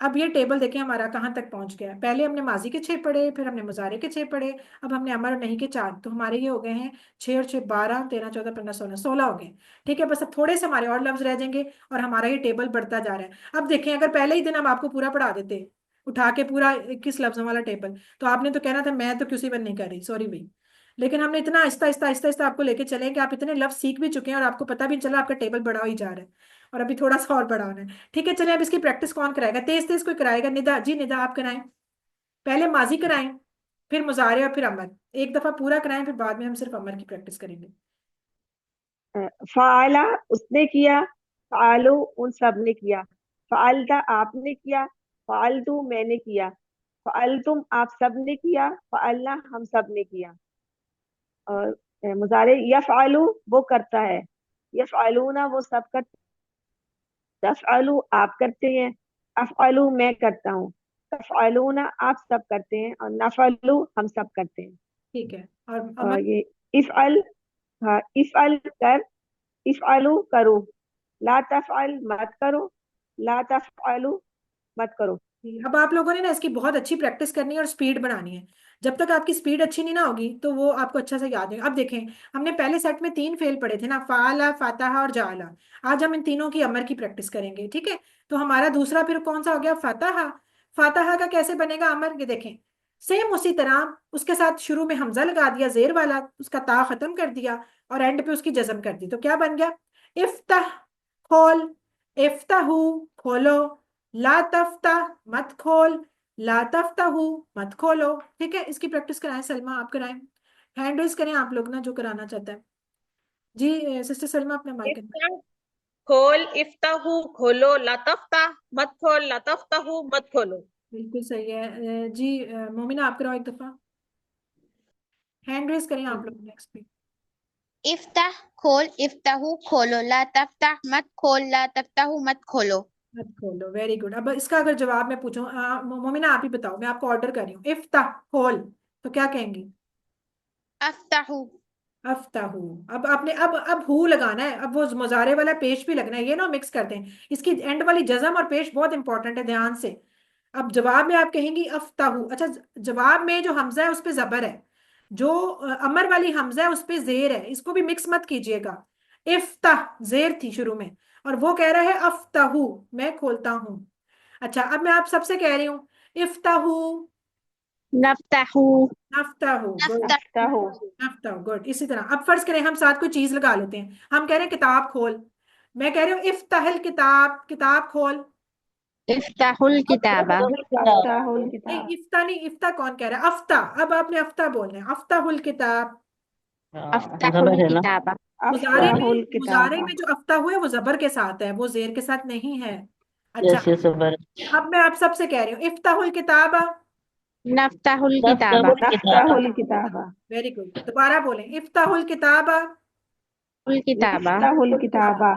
اب یہ ٹیبل دیکھیں ہمارا کہاں تک پہنچ گیا ہے. پہلے ہم نے ماضی کے 6 پڑھے، پھر ہم نے مضارع کے 6 پڑھے، اب ہم نے امر اور نہیں کے 4. تو ہمارے یہ ہو گئے ہیں 6 اور 6 12 13 14 15 16 16 ہو گئے. ٹھیک ہے، بس اب تھوڑے سے ہمارے اور لفظ رہ جائیں گے اور ہمارا یہ ٹیبل بڑھتا جا رہا ہے. اب دیکھیں اگر پہلے ہی دن ہم آپ کو پورا پڑھا دیتے اٹھا کے پورا 21 لفظوں والا ٹیبل، تو آپ نے تو کہنا تھا میں تو کسی بن نہیں کر رہی، سوری بھائی. لیکن ہم نے اتنا آہستہ آہستہ آہستہ آہستہ آپ کو لے کے چلیں کہ آپ اتنے لفظ سیکھ بھی چکے ہیں اور آپ کو پتہ بھی نہیں چلا آپ کا ٹیبل بڑا ہی جا رہا ہے اور ابھی تھوڑا سا اور بڑا ہونا ہے. ٹھیک ہے، چلیں اب اس کی پریکٹس کون کرائے گا؟ تیز تیز کوئی کرائے گا؟ ندا، جی ندا آپ کرائیں. پہلے ماضی کرائیں، پھر مضارع اور پھر امر. ایک دفعہ پورا کرائیں، پھر بعد میں ہم صرف امر کی پریکٹس کریں گے. فعلا اس نے کیا، فعلو ان سب نے کیا، فعلتا آپ نے کیا، فعلتو میں نے کیا، فعلتم آپ سب نے کیا، فعلنا ہم سب نے کیا. اور مضارع یفعلو وہ کرتا ہے، یفعلون وہ سب کرتے، تفعلو آپ کرتے ہیں، افعلو میں کرتا ہوں، تفعلون آپ سب کرتے ہیں، اور نفعلو ہم سب کرتے ہیں. ٹھیک ہے، اور اور امر یہ افعل، ہاں افعل کر، افعلو کرو، لا تفعل مت کرو، لا تفعلو مت کرو. اب آپ لوگوں نے نا اس کی بہت اچھی پریکٹس کرنی ہے اور سپیڈ بڑھانی ہے. جب تک آپ کی سپیڈ اچھی نہیں نہ ہوگی تو وہ آپ کو اچھا سے یاد نہیں. اب دیکھیں ہم نے پہلے سیٹ میں 3 فعل پڑھے تھے نا، فعلا، فتح اور جعلا. آج ہم ان تینوں کی امر کی پریکٹس کریں گے. ٹھیک ہے، تو ہمارا دوسرا پھر کون سا ہو گیا؟ فتح. فتح کا کیسے بنے گا امر؟ یہ دیکھیں سیم اسی طرح اس کے ساتھ شروع میں حمزہ لگا دیا زیر والا، اس کا تا ختم کر دیا اور اینڈ پہ اس کی جزم کر دی. تو کیا بن گیا؟ افتح کھول، افتحو کھولو، لا تفتح مت کھول، لا تفتحو مت کھولو. ٹھیک ہے، اس کی پریکٹس کرائیں. سلمہ آپ کرائیں، ہینڈ ریز کریں آپ لوگ نا جو کرانا چاہتا ہے. جی سسٹر سلمہ اپنا مائک افتح کھول، افتح کھولو، لا تفتح مت کھول، لا تفتح مت کھولو. بالکل صحیح ہے. جی مومنہ آپ کراؤ ایک دفعہ، ہینڈ ریز کریں آپ لوگ نیکسٹ پہ. افتح کھول، افتحو کھولو، لا تفتح مت کھول، لا تفتحو مت کھولو. مت کھولو، ویری گڈ. اب اس کا اگر جواب میں پوچھوں مومنہ آپ ہی بتاؤ، میں آپ کو آرڈر کر رہی ہوں. افتح کھول تو کیا کہیں گی؟ افتحو. افتحو. اب آپ نے اب ہو لگانا ہے، اب وہ مضارع والا پیش بھی لگنا ہے. یہ نا مکس کرتے ہیں، اس کی اینڈ والی جزم اور پیش بہت امپورٹنٹ ہے، دھیان سے. اب جواب میں آپ کہیں گی افتحو. اچھا جواب میں جو حمزہ ہے اس پہ زبر ہے، جو امر والی حمزہ ہے اس پہ زیر ہے، اس کو بھی مکس مت کیجئے گا. افتح زیر تھی شروع میں اور وہ کہہ رہا ہے افتحو میں کھولتا ہوں. اچھا اب میں آپ سب سے کہہ رہی ہوں افتحو، نفتحو، نفتحو. Good, نفتحو، نفتحو، good. اسی طرح اب فرض کریں ہم ساتھ کوئی چیز لگا لیتے ہیں. ہم کہہ رہے ہیں کتاب کھول، میں کہہ رہی ہوں افتح الکتاب، کتاب کھول. افتحوا الکتابہ، افتحوا نہیں الکتاب. افتح نہیں، افتح کون کہہ رہا ہے؟ افتح. اب آپ نے افتح بولنا ہے. افتح الکتاب. افتحوا الکتابہ، مضارع افتحوا میں مضارع الکتابہ. میں جو افتح ہوا ہے وہ زبر کے ساتھ ہے، وہ زیر کے ساتھ نہیں ہے. اچھا اب میں آپ سب سے کہہ رہی ہوں افتح الکتاب. نفتحوا الکتابہ، نفتحوا الکتابہ، ویری گڈ. دوبارہ بولیں افتح الکتاب. الکتابہ. نفتحوا الکتابہ.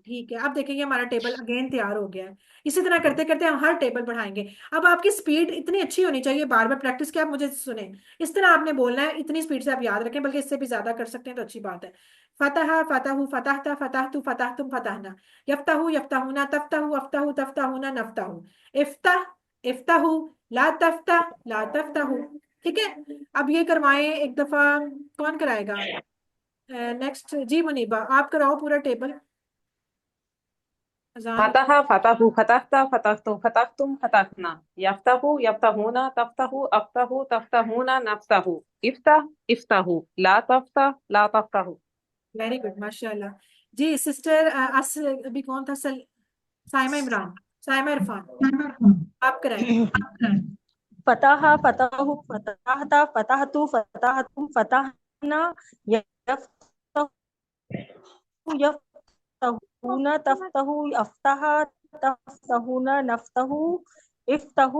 ٹھیک ہے، اب دیکھیں یہ ہمارا ٹیبل اگین تیار ہو گیا ہے. اسی طرح کرتے کرتے ہم ہر ٹیبل بڑھائیں گے. اب آپ کی سپیڈ اتنی اچھی ہونی چاہیے بار بار پریکٹس کے. آپ مجھے سنیں، اس طرح آپ نے بولنا ہے، اتنی سپیڈ سے آپ یاد رکھیں، بلکہ اس سے بھی زیادہ کر سکتے ہیں تو اچھی بات ہے. فتح فتح فتحت فتحت فتحتم فتحنا، یفتح یفتحون تفتح افتح تفتحون نفتح، افتح افتح لا تفتح لا تفتح. ٹھیک ہے، اب یہ کروائیں ایک دفعہ. کون کرائے گا نیکسٹ؟ جی منیبا آپ کراؤ پورا ٹیبل. اذان فتح فتحوا فتحت فتحتم فتحتم فتحنا، يفتح يفتحون تفتح افتح تفتحون نفتح، افتح افتح لا تفتح لا تفتح. ویری گڈ، ماشاء اللہ. جی سسٹر ابھی کون تھا؟ سائمہ عمران، سائمہ عرفان آپ کرائیں. فتح فتح فتحت فتحت فتحتم فتحنا، يفتح يفتحون تفتح افتح تفتحون نفتح، افتح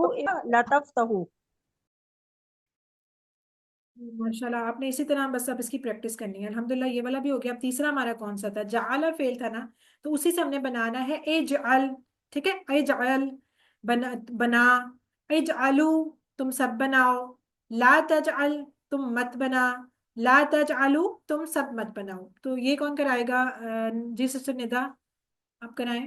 لا تفتح. ماشاء اللہ آپ نے اسی طرح بس اب اس کی پریکٹس کرنی ہے. الحمدللہ یہ والا بھی ہو گیا. اب تیسرا ہمارا کون سا تھا؟ جعل فعل تھا نا، تو اسی سے ہم نے بنانا ہے اجعل. ٹھیک ہے، اجعل بنا، اجعلو تم سب بناؤ، لا تجعل تم مت بنا، لا تجعلو تم سب مت بناؤ. تو یہ کون کرائے گا؟ جی سسٹر ندا آپ کرائیں.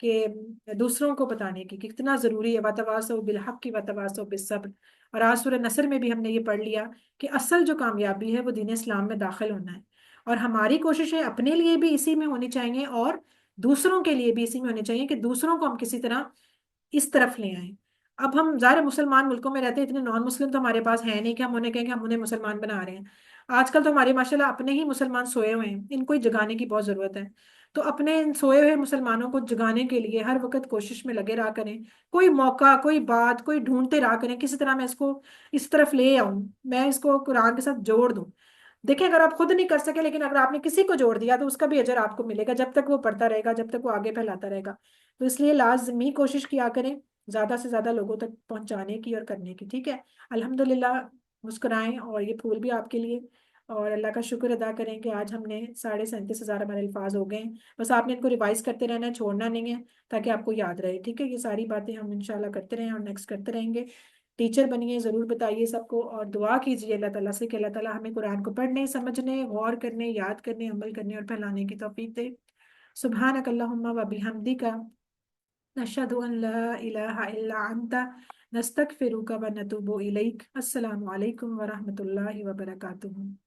کہ دوسروں کو بتانے کی کہ کتنا ضروری ہے، وتواصوا بالحق وتواصوا بالصبر. اور آج سورہ نصر میں بھی ہم نے یہ پڑھ لیا کہ اصل جو کامیابی ہے وہ دین اسلام میں داخل ہونا ہے، اور ہماری کوششیں اپنے لیے بھی اسی میں ہونی چاہیے اور دوسروں کے لیے بھی اسی میں ہونی چاہیے کہ دوسروں کو ہم کسی طرح اس طرف لے آئیں. اب ہم ظاہر مسلمان ملکوں میں رہتے ہیں، اتنے نان مسلم تو ہمارے پاس ہیں نہیں کہ ہم انہیں کہیں کہ ہم انہیں مسلمان بنا رہے ہیں. آج کل تو ہمارے ماشاءاللہ اپنے ہی مسلمان سوئے ہوئے ہیں، ان کو ہی جگانے کی بہت ضرورت ہے. تو اپنے ان سوئے ہوئے مسلمانوں کو جگانے کے لیے ہر وقت کوشش میں لگے رہا کریں، کوئی موقع کوئی بات کوئی ڈھونڈتے رہا کریں، کسی طرح میں اس کو اس طرف لے آؤں، میں اس کو قرآن کے ساتھ جوڑ دوں. دیکھیں اگر آپ خود نہیں کر سکے لیکن اگر آپ نے کسی کو جوڑ دیا تو اس کا بھی اجر آپ کو ملے گا، جب تک وہ پڑھتا رہے گا، جب تک وہ آگے پھیلاتا رہے گا. تو اس لیے لازمی کوشش کیا کریں زیادہ سے زیادہ لوگوں تک پہنچانے کی اور کرنے کی. ٹھیک ہے، الحمدللہ مسکرائیں، اور یہ پھول بھی آپ کے لیے. اور اللہ کا شکر ادا کریں کہ آج ہم نے 37,500 ہمارے الفاظ ہو گئے ہیں. بس آپ نے ان کو ریوائز کرتے رہنا ہے، چھوڑنا نہیں ہے تاکہ آپ کو یاد رہے. ٹھیک ہے، یہ ساری باتیں ہم انشاءاللہ کرتے رہیں اور نیکسٹ کرتے رہیں گے. ٹیچر بنیے، ضرور بتائیے سب کو، اور دعا کیجیے اللہ تعالیٰ سے کہ اللہ تعالیٰ ہمیں قرآن کو پڑھنے، سمجھنے، غور کرنے، یاد کرنے، عمل کرنے اور پھیلانے کی توفیق دے. سبحانک اللہم و بحمدک، نشہد ان لا الہ الا انت، نستغفرک و نتوب الیک. السلام علیکم ورحمۃ اللہ وبرکاتہ.